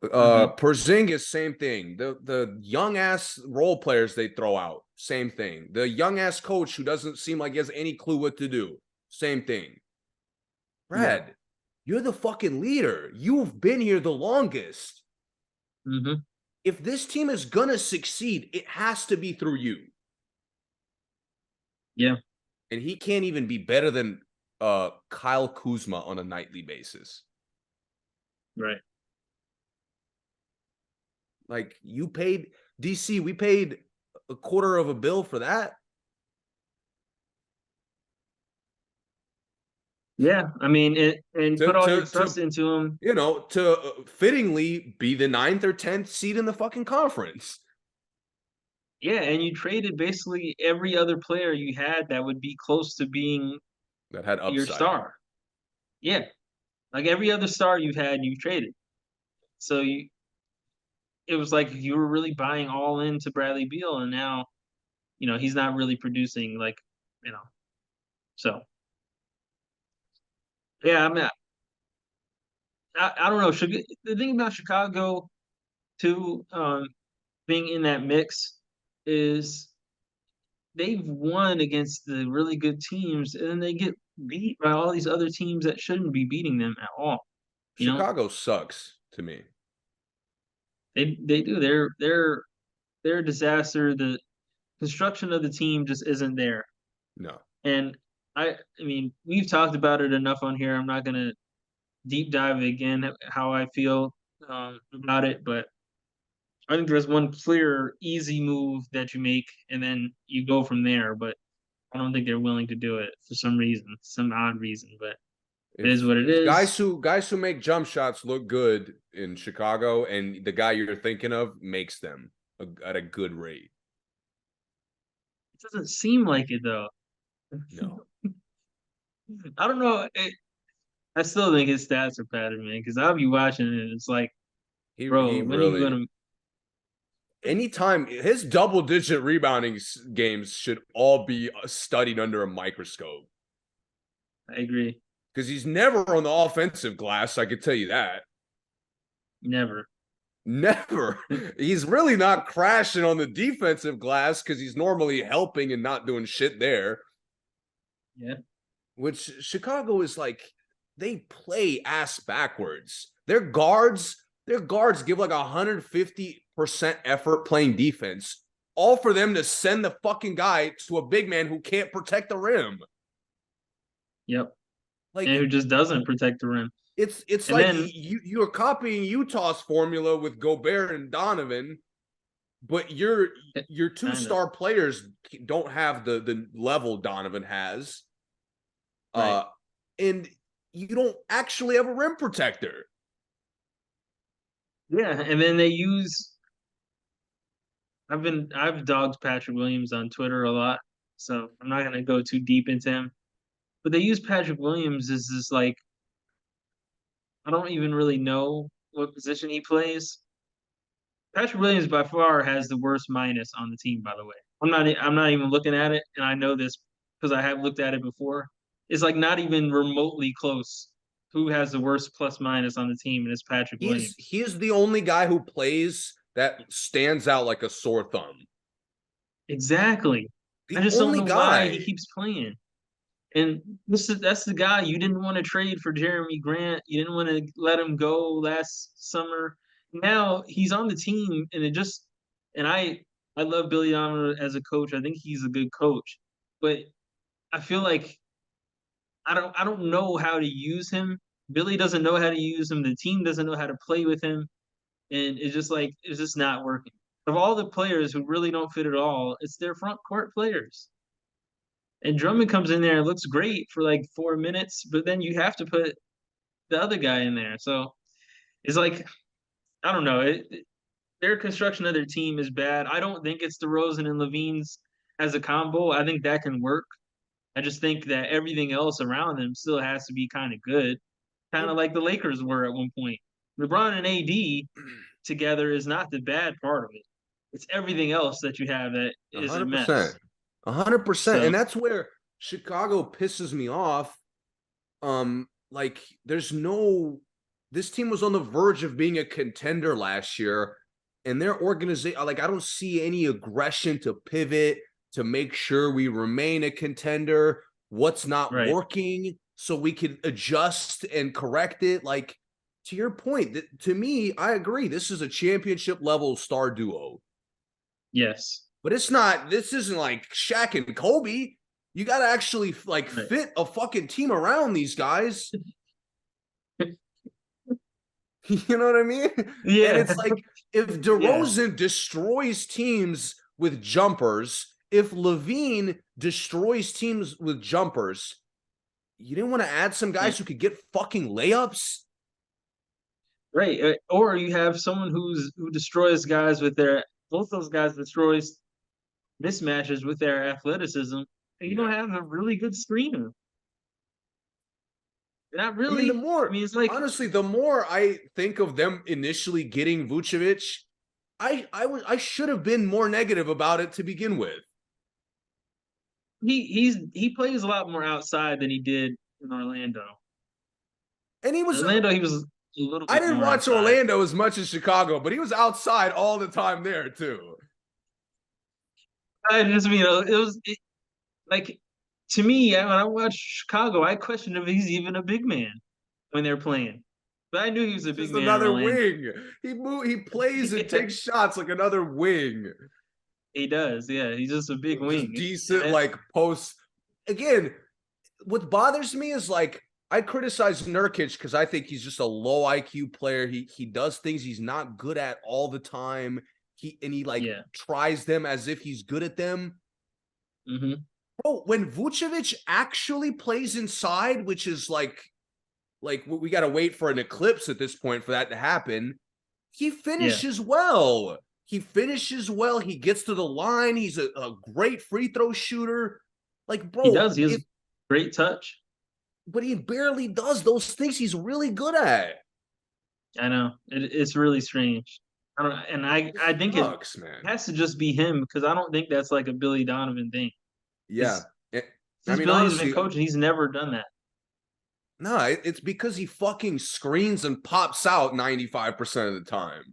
mhm, Porzingis, same thing. The young ass role players they throw out, same thing. The young ass coach who doesn't seem like he has any clue what to do, same thing. yeah, Brad, you're the fucking leader. You've been here the longest. mhm, If this team is gonna succeed, it has to be through you. yeah, And he can't even be better than Kyle Kuzma on a nightly basis. right. Like you paid DC, we paid a quarter of a bill for that. Yeah, I mean, and To put all your to trust to into him. to fittingly be the ninth or 10th seed in the fucking conference. Yeah, and you traded basically every other player you had that would be close to being That had your upside. star. Yeah, like every other star you've had, you've traded. So it was like you were really buying all into Bradley Beal, and now, he's not really producing like, you know. So yeah, I mean, I don't know. The thing about Chicago too, being in that mix is they've won against the really good teams, and then they get beat by all these other teams that shouldn't be beating them at all. You know, Chicago sucks to me. they do. They're a disaster. The construction of the team just isn't there. No. And I mean, we've talked about it enough on here. I'm not gonna deep dive again how I feel about it, but I think there's one clear, easy move that you make, and then you go from there. But I don't think they're willing to do it for some reason, some odd reason. But it is If what it if is. guys who make jump shots look good in Chicago, and the guy you're thinking of makes them at a good rate. It doesn't seem like it though. No. I don't know. I still think his stats are patterned, man. Because I'll be watching it, and it's like, He bro, when are you really gonna? anytime his double digit rebounding games should all be studied under a microscope I agree. because he's never on the offensive glass. I could tell you that. Never. Never. He's really not crashing on the defensive glass because he's normally helping and not doing shit there. Yeah. Which Chicago is like, they play ass backwards. Their guards give like 150% effort playing defense, all for them to send the fucking guy to a big man who can't protect the rim. Yep. And Like who just doesn't protect the rim. it's And like then you're copying Utah's formula with Gobert and Donovan, but your two kind of star players don't have the level Donovan has. right. Uh and you don't actually have a rim protector. Yeah. And then they use. I've dogged Patrick Williams on Twitter a lot, so I'm not gonna go too deep into him. But they use Patrick Williams as this like I don't even really know what position he plays. Patrick Williams by far has the worst minus on the team, by the way. I'm not even looking at it, and I know this because I have looked at it before. It's like not even remotely close. Who has the worst plus minus on the team, and it's Patrick Williams. He is the only guy who plays that stands out like a sore thumb. Exactly. I The just don't only know why guy. he keeps playing. And that's the guy you didn't want to trade for Jeremy Grant. You didn't want to let him go last summer. Now he's on the team, and I love Billy Donovan as a coach. I think he's a good coach, but I feel like I don't know how to use him. Billy doesn't know how to use him. The team doesn't know how to play with him, and it's just not working. Of all the players who really don't fit at all, it's their front court players. And Drummond comes in there and looks great for like 4 minutes, but then you have to put the other guy in there. So it's like I don't know. Their construction of their team is bad. I don't think it's DeRozan and Levine's as a combo. I think that can work. I just think that everything else around them still has to be kind of good, kind of like the Lakers were at one point. LeBron and AD together is not the bad part of it. It's everything else that you have that A is a hundred percent. mess. 100%. And So that's where Chicago pisses me off Like there's no this team was on the verge of being a contender last year, and their organization, like I don't see any aggression to pivot to make sure we remain a contender. What's not Right. working so we can adjust and correct it. Like to your point, to me, I agree. This is a championship level star duo. Yes. But it's not, this isn't like Shaq and Kobe. You got to actually like Right. fit a fucking team around these guys. You know what I mean? And Yeah. it's like if Yeah. DeRozan destroys teams with jumpers, if Levine destroys teams with jumpers, you didn't want to add some Yeah. guys who could get fucking layups? Right. Or you have someone who destroys guys with their both those guys destroys mismatches with their athleticism, and you don't Yeah. have a really good screener. Not I mean, the really. I more, mean, it's like honestly, the more I think of them initially getting Vucevic, I should have been more negative about it to begin with. he plays a lot more outside than he did in Orlando. And he was Orlando, he was a little I bit didn't more watch outside. Orlando as much as Chicago, but he was outside all the time there too. I just mean, like to me, when I watched Chicago, I questioned if he's even a big man when they're playing. But I knew he was a big Just man in another Orlando. wing. He plays and Yeah, takes shots like another wing. he does. Yeah, he's just a big Just wing. And decent like posts. Again, what bothers me is like I criticize Nurkic because I think he's just a low IQ player. He does things he's not good at all the time. He like yeah. tries them as if he's good at them. Hmm. Bro, when Vucevic actually plays inside, which is like we got to wait for an eclipse at this point for that to happen. He Yeah, finishes well. He finishes well. He gets to the line. He's a great free throw shooter. Like, he bro, does. He has if great touch. but he barely does those things he's really good at. I know it's really strange. I don't, and I think it Sucks, man. has to just be him because I don't think that's like a Billy Donovan thing. Yeah. Because I since mean, Billy's been honestly, coaching, he's never done that. no, it's because he fucking screens and pops out 95% of the time.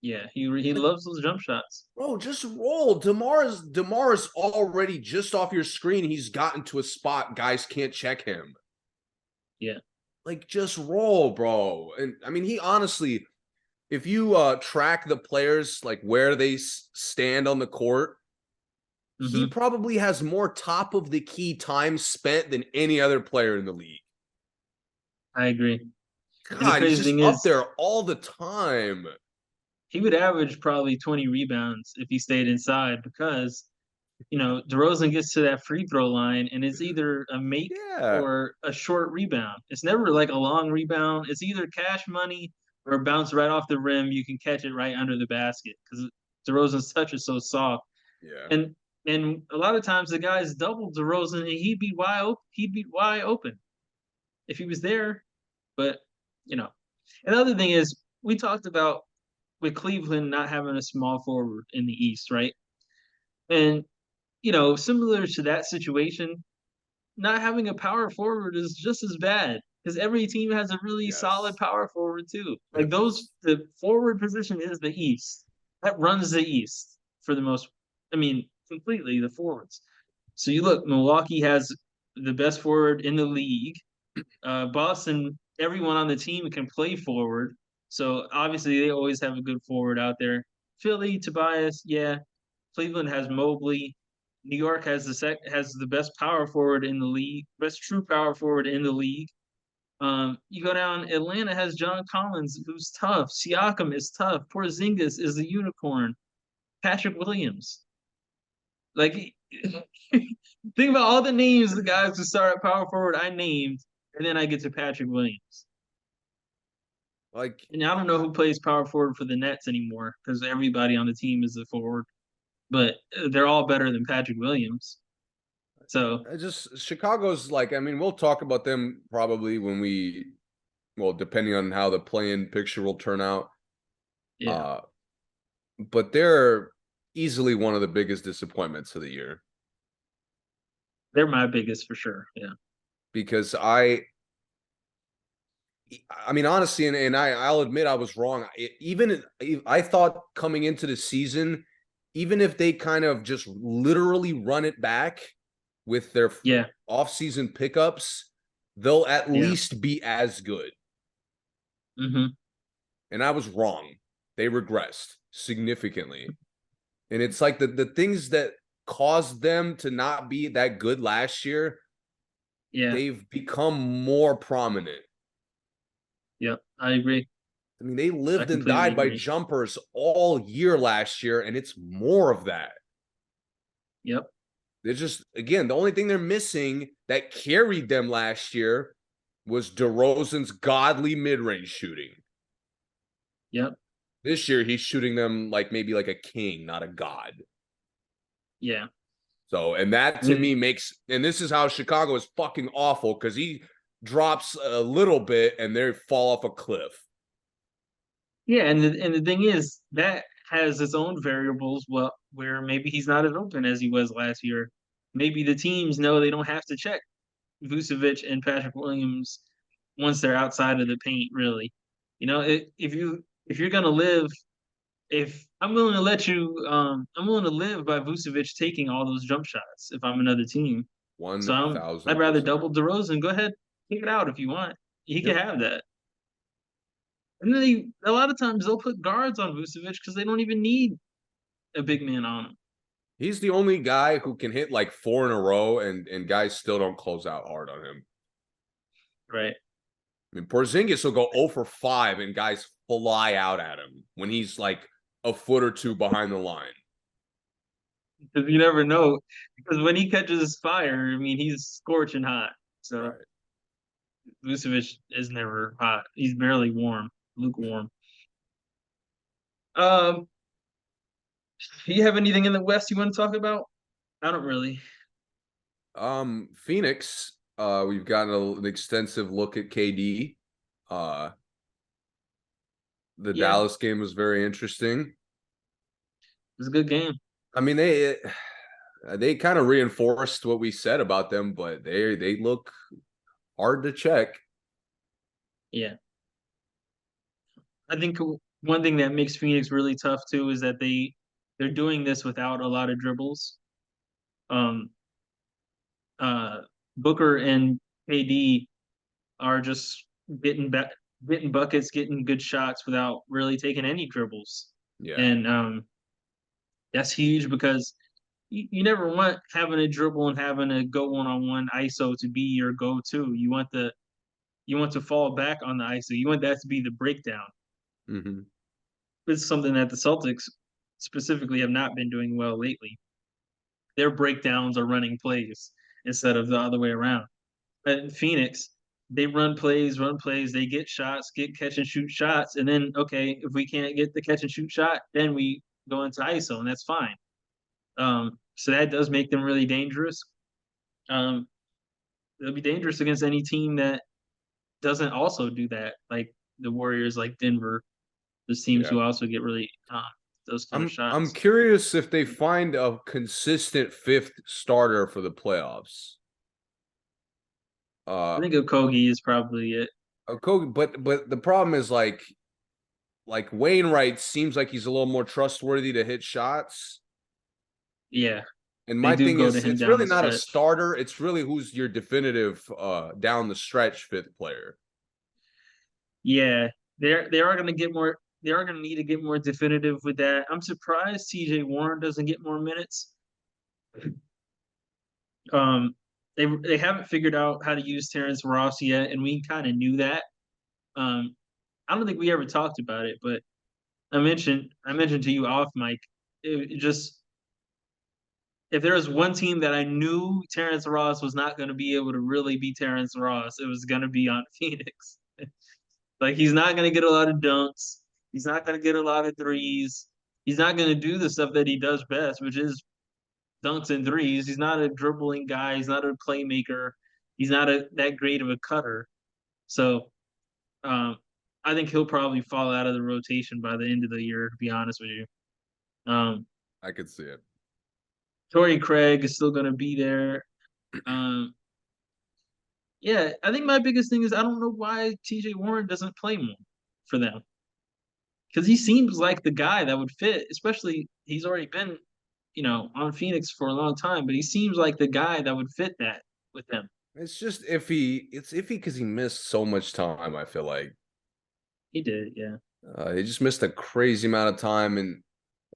Yeah, he Like, loves those jump shots. bro, just roll. DeMar's already just off your screen. He's gotten to a spot guys can't check him. Yeah. Like, just roll, bro. And I mean, he honestly, if you track the players like where they stand on the court, he Hmm. probably has more top of the key time spent than any other player in the league. I agree. And the God, he's crazy just thing up is, there all the time. he would average probably 20 rebounds if he stayed inside because DeRozan gets to that free throw line and it's either a make Yeah. or a short rebound. It's never like a long rebound. It's either cash money or a bounce right off the rim. You can catch it right under the basket because DeRozan's touch is so soft. Yeah. And and a lot of times the guys double DeRozan and he'd be wide open. He'd be wide open if he was there. But you know, another thing is we talked about with Cleveland not having a small forward in the East, right? And similar to that situation, not having a power forward is just as bad because every team has a really solid Yes. power forward too. Like the forward position is the East. That runs the East for the most. I mean, completely the forwards. So you look, Milwaukee has the best forward in the league. Boston, everyone on the team can play forward. So obviously they always have a good forward out there. Philly, Tobias, yeah. Cleveland has Mobley. New York has the best power forward in the league, best true power forward in the league. You go down, Atlanta has John Collins, who's tough. Siakam is tough. Porzingis is the unicorn. Patrick Williams. Like, think about all the names of the guys who start at power forward I named, and then I get to Patrick Williams. Like, And I don't know who plays power forward for the Nets anymore because everybody on the team is a forward, but they're all better than Patrick Williams. So, I just Chicago's like, I mean, we'll talk about them probably when well, depending on how the play-in picture will turn out. yeah, Uh, but they're easily one of the biggest disappointments of the year they're my biggest for sure. Yeah. because I I mean, honestly, and I'll admit I was wrong. I thought coming into the season, even if they kind of just literally run it back with their Yeah, offseason pickups, they'll at yeah. least be as good. Hmm. And I was wrong. They regressed significantly. And it's like the things that caused them to not be that good last year, Yeah, they've become more prominent. yeah. I agree. I mean, they I lived and completely died by agree. jumpers all year last year, and it's more of that. Yep, They're just, again, the only thing they're missing that carried them last year was DeRozan's godly mid-range shooting. yep, This year, he's shooting them like maybe like a king, not a god. yeah. So, and that I to mean, me makes, and this is how Chicago is fucking awful because he drops a little bit and they fall off a cliff. yeah, and the thing is that has its own variables. Well, where maybe he's not as open as he was last year. Maybe the teams know they don't have to check Vucevic and Patrick Williams once they're outside of the paint. Really, if you're gonna live, if I'm willing to let you, I'm willing to live by Vucevic taking all those jump shots if I'm another team. So I'd rather 1000%. double DeRozan. Go ahead, take it out if you want. He can Yep. have that. And then a lot of times they'll put guards on Vucevic because they don't even need a big man on him. He's the only guy who can hit like four in a row and guys still don't close out hard on him. Right. I mean, Porzingis will go 0 for 5 and guys fly out at him when he's like a foot or two behind the line. Because you never know. Because when he catches fire, I mean, he's scorching hot. So Right. Vucevic is never hot. He's barely warm, lukewarm. Um, do you have anything in the West you want to talk about? I don't really. Phoenix, we've gotten an extensive look at KD. Uh, the Yeah, Dallas game was very interesting. it's a good game. I mean, they kind of reinforced what we said about them, but they look hard to check. Yeah, I think one thing that makes Phoenix really tough too is that they're doing this without a lot of dribbles. Um, uh, Booker and KD are just getting back, getting buckets, getting good shots without really taking any dribbles, Yeah, and that's huge because you never want having a dribble and having a go one on one ISO to be your go to. You want to fall back on the ISO. You want that to be the breakdown. hmm It's something that the Celtics specifically have not been doing well lately. Their breakdowns are running plays instead of the other way around. In Phoenix, they run plays, they get shots, get catch and shoot shots, and then okay, if we can't get the catch and shoot shot, then we go into ISO, and that's fine. So that does make them really dangerous. Um, they'll be dangerous against any team that doesn't also do that, like the Warriors, like Denver. Those teams yeah. who also get really those kind of I'm shots. curious if they find a consistent fifth starter for the playoffs. I Uh, think Okogie is probably it. Kobe, but the problem is like Wainwright seems like he's a little more trustworthy to hit shots. Yeah, And they my do thing go to is, him it's down really the not a stretch. starter. It's really who's your definitive down the stretch fifth player. Yeah, they are going to get more. They are going to need to get more definitive with that. I'm surprised T.J. Warren doesn't get more minutes. Um, they haven't figured out how to use Terrence Ross yet, and we kind of knew that. Um, I don't think we ever talked about it, but I mentioned to you off mic. It just if there was one team that I knew Terrence Ross was not going to be able to really be Terrence Ross, it was going to be on Phoenix. Like he's not going to get a lot of dunks. He's not going to get a lot of threes. He's not going to do the stuff that he does best, which is dunks and threes. He's not a dribbling guy. He's not a playmaker. He's not that great of a cutter. So um, I think he'll probably fall out of the rotation by the end of the year. To be honest with you, um, I could see it. Torrey Craig is still going to be there. Um, Yeah, I think my biggest thing is I don't know why TJ Warren doesn't play more for them. Because he seems like the guy that would fit, especially he's already been, on Phoenix for a long time, but he seems like the guy that would fit that with them. It's just iffy. It's iffy because he missed so much time. I feel like He did, yeah. he just missed a crazy amount of time, and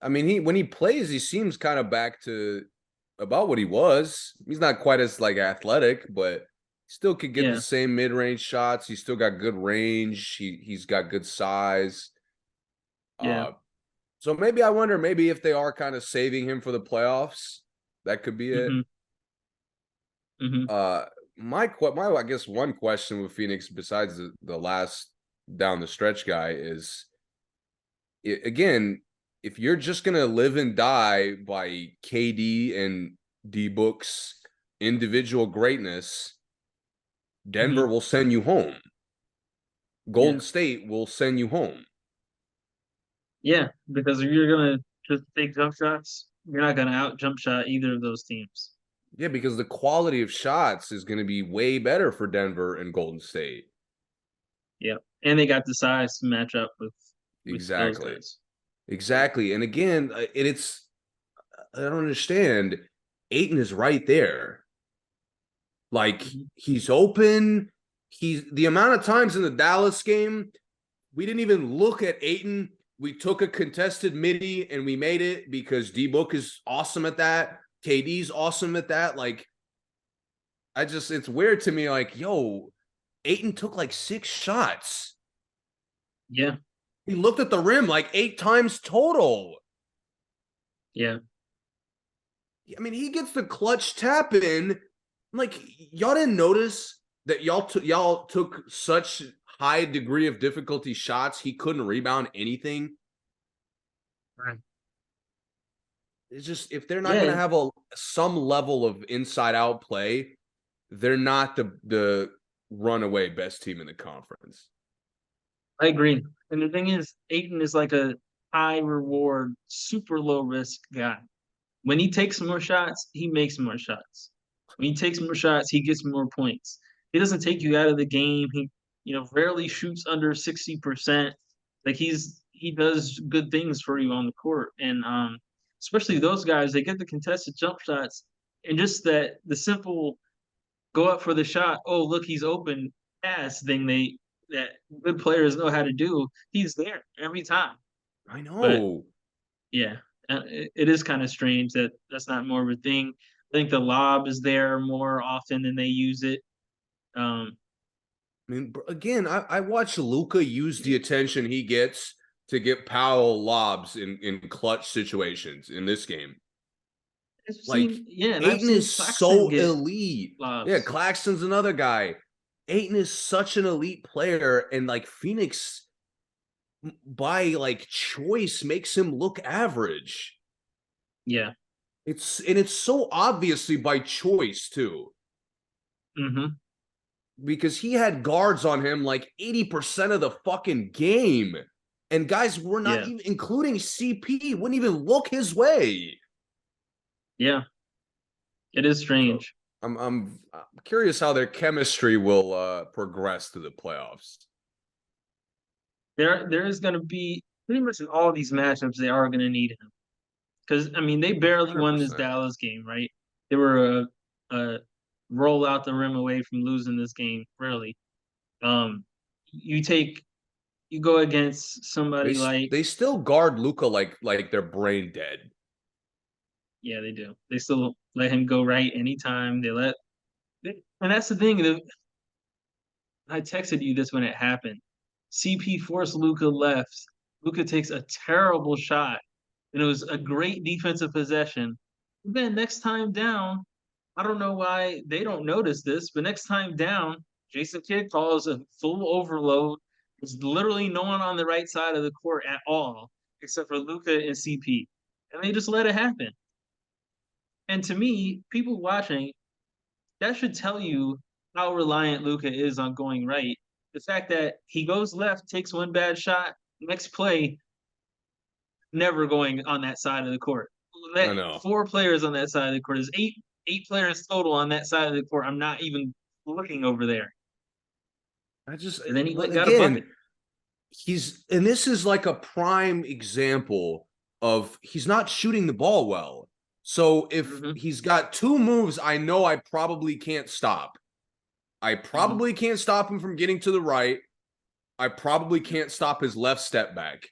I mean, he when he plays, he seems kind of back to about what he was. He's not quite as like athletic, but still could get the Yeah, same mid-range shots. He's still got good range. He's got good size. yeah. Uh, so maybe I wonder, maybe if they are kind of saving him for the playoffs, that could be it. Mm-hmm. Mm-hmm. Uh, my I guess one question with Phoenix besides the last down the stretch guy is again, if you're just gonna live and die by KD and D Book's individual greatness, Mm-hmm. Denver will send you home. Yeah. Golden State will send you home. Yeah. Because if you're gonna just take jump shots, you're not gonna out jump shot either of those teams. Yeah, because the quality of shots is going to be way better for Denver and Golden State. Yeah. And they got the size to match up with those Exactly. guys. Exactly. And again, it's I don't understand. Aiton is right there. Like Mm-hmm. he's open. He's the amount of times in the Dallas game we didn't even look at Aiton. We took a contested midi and we made it because D Book is awesome at that. KD's awesome at that. Like it's weird to me. Like yo, Aiton took like 6 shots. Yeah. He looked at the rim like 8 times total. Yeah. I mean, he gets the clutch tap in. Like y'all didn't notice that y'all took such high degree of difficulty shots he couldn't rebound anything. Right. It's just if they're not going to Yeah. have some level of inside out play, they're not the runaway best team in the conference. I agree. And the thing is, Aiton is like a high reward, super low risk guy. When he takes more shots, he makes more shots. When he takes more shots, he gets more points. He doesn't take you out of the game. He, rarely shoots under 60%. Like he does good things for you on the court. And especially those guys, they get the contested jump shots and just that the simple go up for the shot. Oh, look, he's open pass thing that good players know how to do. He's there every time. I But know. yeah, it is kind of strange that that's not more of a thing. I think the lob is there more often than they use it. Um, I mean, again, I watch Luca use the attention he gets to get Powell lobs in clutch situations in this game. I've Like seen, yeah, and I've Aiton seen is Claxton so get elite. Yeah, lobs. Claxton's another guy. Aiton is such an elite player, and like Phoenix by like choice makes him look average. Yeah. It's so obviously by choice too. Mm-hmm. Because he had guards on him like 80% of the fucking game. And guys were not Yeah. even including CP, wouldn't even look his way. Yeah. It is So strange. I'm curious how their chemistry will progress to the playoffs. There is going to be pretty much in all these matchups they are going to need him because I mean they barely won this 100%. Dallas game, right? They were a roll out the rim away from losing this game, really. Um, you take you go against They somebody like they still guard Luca like they're brain dead. yeah, they do. They still let him go right anytime. And that's the thing. I texted you this when it happened. CP forced Luca left. Luca takes a terrible shot, and it was a great defensive possession. Then next time down, I don't know why they don't notice this, but next time down, Jason Kidd calls a full overload. There's literally no one on the right side of the court at all, except for Luca and CP, and they just let it happen. And to me, people watching, that should tell you how reliant Luca is on going right. The fact that he goes left, takes one bad shot, next play, never going on that side of the court. I That know. four players on that side of the court is eight players total on that side of the court. I'm not even looking over there. I just And then he got a bucket. again, and this is like a prime example of he's not shooting the ball well. So if Hmm. he's got two moves, I know I probably can't stop. I Hmm. probably can't stop him from getting to the right. I probably can't stop his left step back.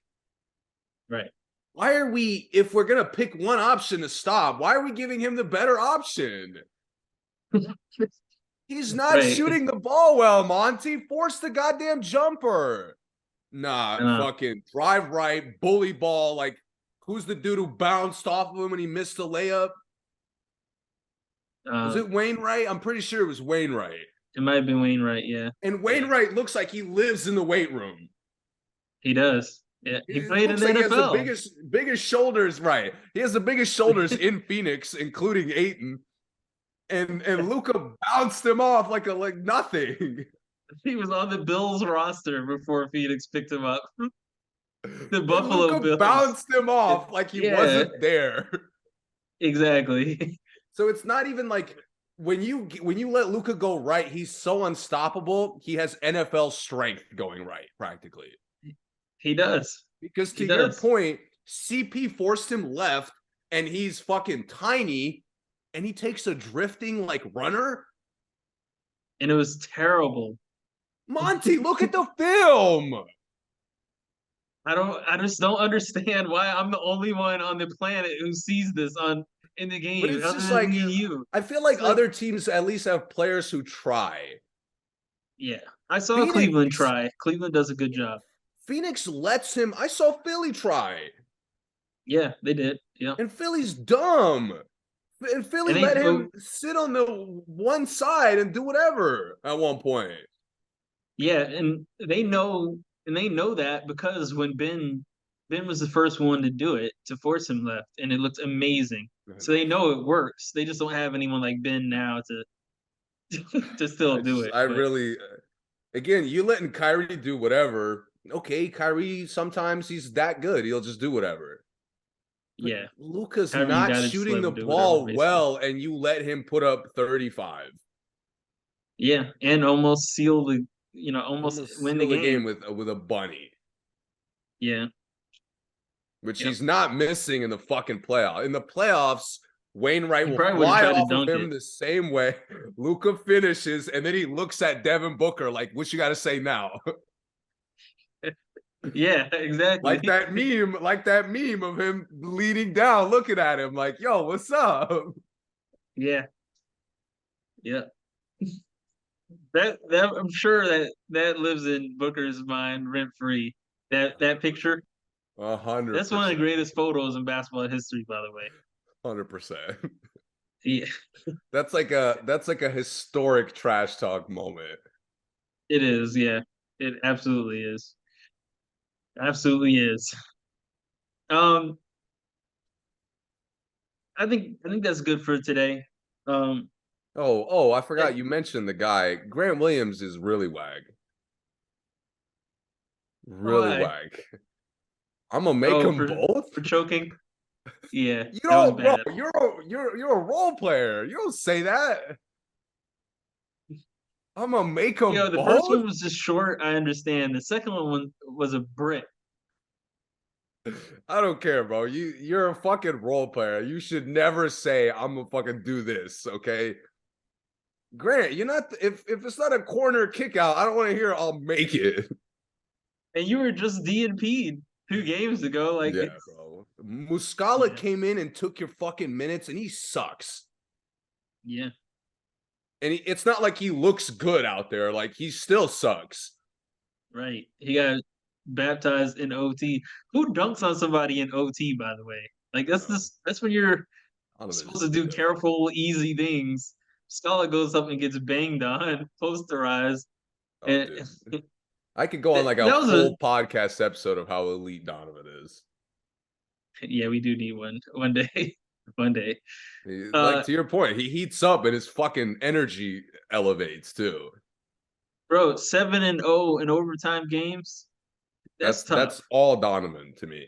Right. Why are we, if we're going to pick one option to stop, why are we giving him the better option? He's not Right. shooting the ball well, Monty. Force the goddamn jumper. Nah, Uh, fucking drive right, bully ball. Like, who's the dude who bounced off of him when he missed the layup? Was uh, it Wainwright? I'm pretty sure it was Wainwright. it might have been Wainwright. Yeah. And Yeah. Wainwright looks like he lives in the weight room. He does. Yeah. He It played in looks the like he has the NFL. biggest shoulders, right? He has the biggest shoulders in Phoenix, including Aiton. And Luca bounced him off like nothing. He was on the Bills roster before Phoenix picked him up. The And Buffalo Luca Bills. bounced him off like he Yeah, wasn't there. exactly. So it's not even like when you let Luca go right, he's so unstoppable. He has NFL strength going right, practically. He does. Because He to your does. point, CP forced him left, and he's fucking tiny, and he takes a drifting like runner. And it was terrible. Monty, look at the film. I just don't understand why I'm the only one on the planet who sees this on in the But game it's other just than like me and you. I feel It's like like, other teams at least have players who try. yeah. I saw Cleveland Phoenix, try. Cleveland does a good job. Phoenix lets him. I saw Philly try, Yeah, they did. Yeah. and Philly's dumb. And Philly And they let go, him sit on the one side and do whatever at one point. yeah, and they know that because when Ben was the first one to do it to force him left, and it looked amazing. So they know it works. They just don't have anyone like Ben now to still do it. I But really, again, you letting Kyrie do whatever. Okay, Kyrie, sometimes he's that good. He'll just do whatever. But yeah, Luka's Kyrie, you not gotta just let shooting the him do whatever, ball basically. well, and you let him put up 35. Yeah, and almost seal the, almost Almost win the seal the game game. with a bunny, Yeah, which yep. he's not missing in the fucking playoff. In the playoffs, Wainwright He will probably would have fly tried to off of dunk him it. the same way. Luka finishes, and then he looks at Devin Booker like, "What you got to say now?" Yeah, exactly. Like that meme of him leaning down, looking at him like, "Yo, what's up?" Yeah, yeah. That I'm sure that lives in Booker's mind rent free. That picture. A hundred That's one of the percent, greatest photos in basketball history, by the way. 100%. Yeah, That's like a historic trash talk moment. it is. Yeah, it absolutely is. Absolutely is. Um, I think that's good for today. Um, I eh, forgot you mentioned the guy. Grant Williams is really wag. Really why? wag. I'm gonna make Oh, them both. for choking. Yeah, You that was don't, bro. bad. You're a role player. You don't say that. I'm gonna make them The first both. one was just short. I understand. The second one was a brick. I don't care, bro. You're a fucking role player. You should never say I'm gonna fucking do this. Okay, Grant. You're not. If it's not a corner kick out, I don't want to hear I'll make it. And you were just DNP'd 2 games ago. Like Yeah, it's bro. Muscala yeah, came in and took your fucking minutes, and he sucks. yeah, And it's not like he looks good out there. Like he still sucks. right. He got baptized in OT. Who dunks on somebody in OT, by the way? Like that's when you're Donovan supposed is to do different. careful, easy things. Scala goes up and gets banged on, posterized, Oh, and dude. I could go on that like a was a whole podcast episode of how elite Donovan is. yeah. We do need one day, one day. Like Uh, to your point, he heats up and his fucking energy elevates too. bro, 7-0 in overtime games. That's That's tough. all Donovan to me.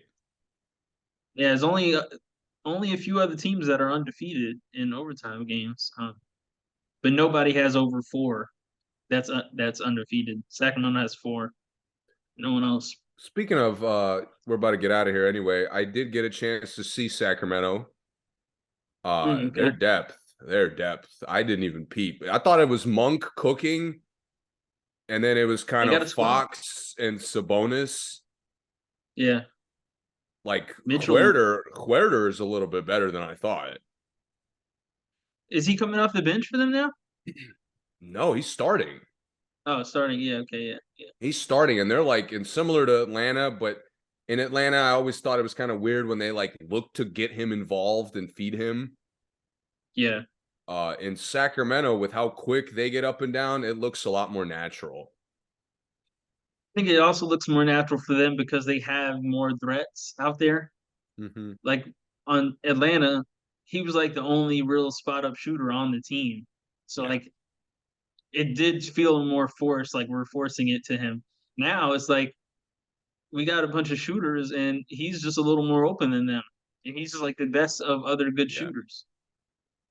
Yeah, there's only a few other teams that are undefeated in overtime games, but nobody has over four. That's undefeated. Sacramento has 4. No one else. Speaking of, we're about to get out of here anyway. I did get a chance to see Sacramento. Their Okay. depth, their depth. I didn't even peep. I thought it was Monk cooking, and then it was They kind got of a squad. Fox and Sabonis. Yeah. Like Mitchell, Huerter is a little bit better than I thought. is he coming off the bench for them now? No, he's starting. Oh, starting. Yeah. Okay. Yeah. Yeah. He's starting, and they're like, and similar to Atlanta, but in Atlanta, I always thought it was kind of weird when they like look to get him involved and feed him. Yeah. In Sacramento, with how quick they get up and down, it looks a lot more natural. I think it also looks more natural for them because they have more threats out there. Mm-hmm. Like on Atlanta, he was like the only real spot up shooter on the team. So Yeah, like it did feel more forced, like we're forcing it to him. Now it's like we got a bunch of shooters and he's just a little more open than them. And he's just like the best of other good yeah. shooters.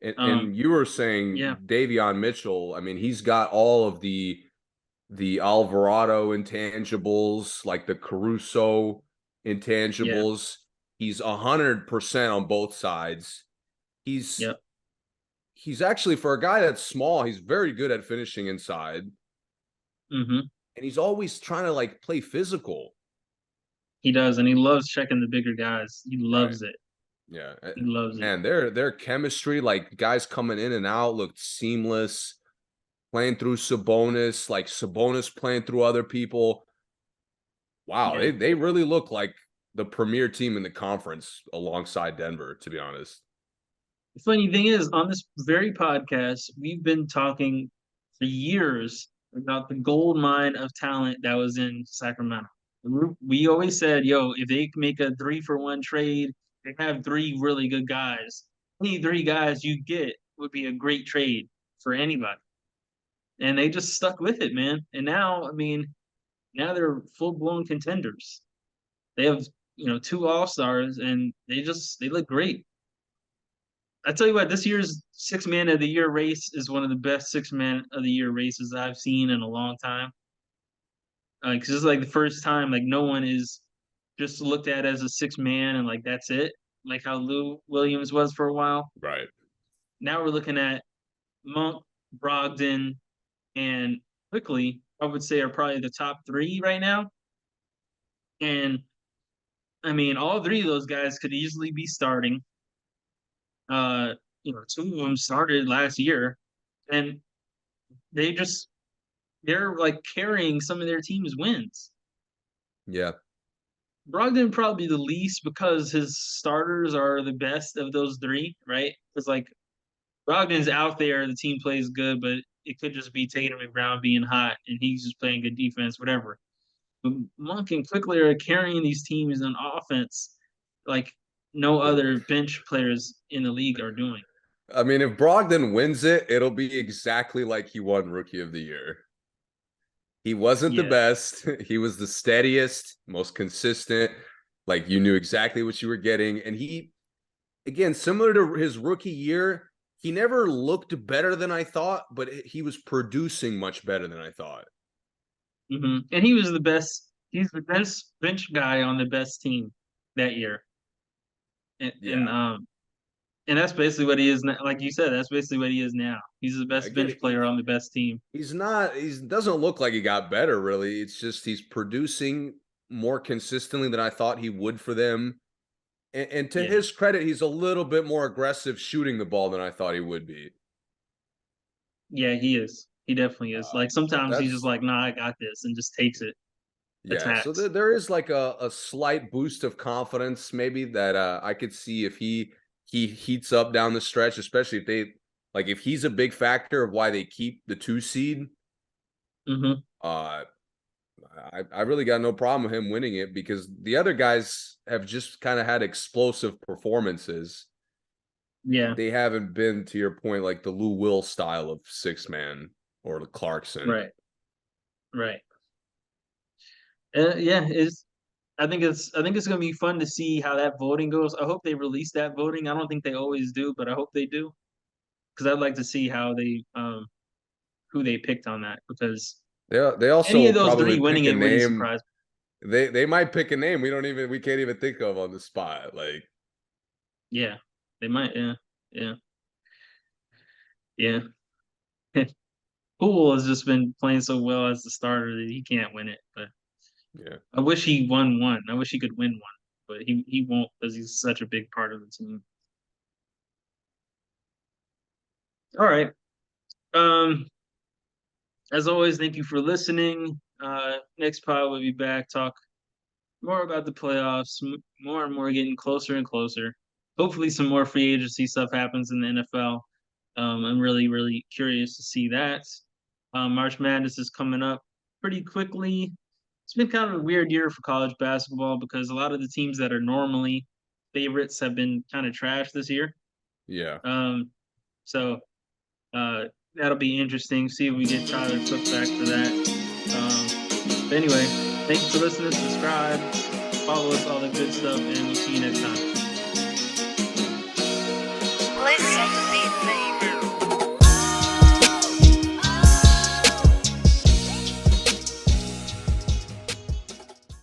And you were saying Yeah, Davion Mitchell. I mean, he's got all of the Alvarado intangibles, like the Caruso yeah, intangibles. He's 100% on both sides. He's yeah. he's actually, for a guy that's small, he's very good at finishing inside, Hmm. and he's always trying to like play physical. He does, and he loves checking the bigger guys. He Right. loves it. Yeah. He loves it. Man, their chemistry, like guys coming in and out, looked seamless. Playing through Sabonis, like Sabonis playing through other people. Wow, Yeah. they really look like the premier team in the conference alongside Denver, to be honest. The funny thing is, on this very podcast, we've been talking for years about the gold mine of talent that was in Sacramento. We always said, yo, if they make a 3-for-1 trade, they have 3 really good guys. Any 3 guys you get would be a great trade for anybody. And they just stuck with it, man. And now, I mean, now they're full blown contenders. They have, 2 all-stars and they look great. I tell you what, this year's six man of the year race is one of the best 6 man of the year races I've seen in a long time. Because this is like the first time like no one is just looked at as a 6 man and like that's it, like how Lou Williams was for a while. Right. Now we're looking at Monk, Brogdon, and quickly I would say are probably the top 3 right now. And I mean, all 3 of those guys could easily be starting. Uh, 2 of them started last year, and they just they're like carrying some of their team's wins. Yeah. Brogdon probably the least because his starters are the best of those 3, right? Because like Brogdon's out there, the team plays good, but it could just be Tatum and Brown being hot and he's just playing good defense, whatever. But Monk and Quickly are carrying these teams on offense like no other bench players in the league are doing. I mean, if Brogdon wins it, it'll be exactly like he won Rookie of the Year. He wasn't the Yeah. best. He was the steadiest, most consistent. Like you knew exactly what you were getting. And he, again, similar to his rookie year, he never looked better than I thought, but he was producing much better than I thought. And he was the best. He's the best bench guy on the best team that year. And, Yeah. and um and that's basically what he is now. Like you said, that's basically what he is now. He's the Yeah. best Again, bench player on the best team. he's not, he doesn't look like he got better, really. It's just he's producing more consistently than I thought he would for them. And to Yeah. his credit, he's a little bit more aggressive shooting the ball than I thought he would be. Yeah, he is. He definitely is. Like So sometimes he's just that's, like, nah, I got this and just takes it, yeah. So attacks. there is like a slight boost of confidence, maybe that I could see if he heats up down the stretch, especially if they like if he's a big factor of why they keep the 2 seed. Hmm. Uh, I really got no problem with him winning it because the other guys have just kind of had explosive performances. Yeah. They haven't been, to your point, like the Lou Will style of 6 man or the Clarkson. Right. Right. Yeah. I think it's gonna be fun to see how that voting goes. I hope they release that voting. I don't think they always do, but I hope they do because I'd like to see how they who they picked on that, because They also any of will those probably three winning pick a it wouldn't name. surprise They might pick a name we can't even think of on the spot. Like, me. Yeah, they might. Yeah, yeah, yeah. Poole has just been playing so well as the starter that he can't win it. But yeah. I wish he won one. I wish he could win one, but he won't because he's such a big part of the team. All right. Um, as always, thank you for listening. Next pod we'll be back, talk more about the playoffs, more and more getting closer and closer. Hopefully, some more free agency stuff happens in the NFL. I'm really, really curious to see that. March Madness is coming up pretty quickly. It's been kind of a weird year for college basketball because a lot of the teams that are normally favorites have been kind of trash this year. Yeah. Um, so uh, that'll be interesting. See if we get Tyler Cook back for that. But anyway, thank you for listening. Subscribe, follow us, all the good stuff, and we'll see you next time.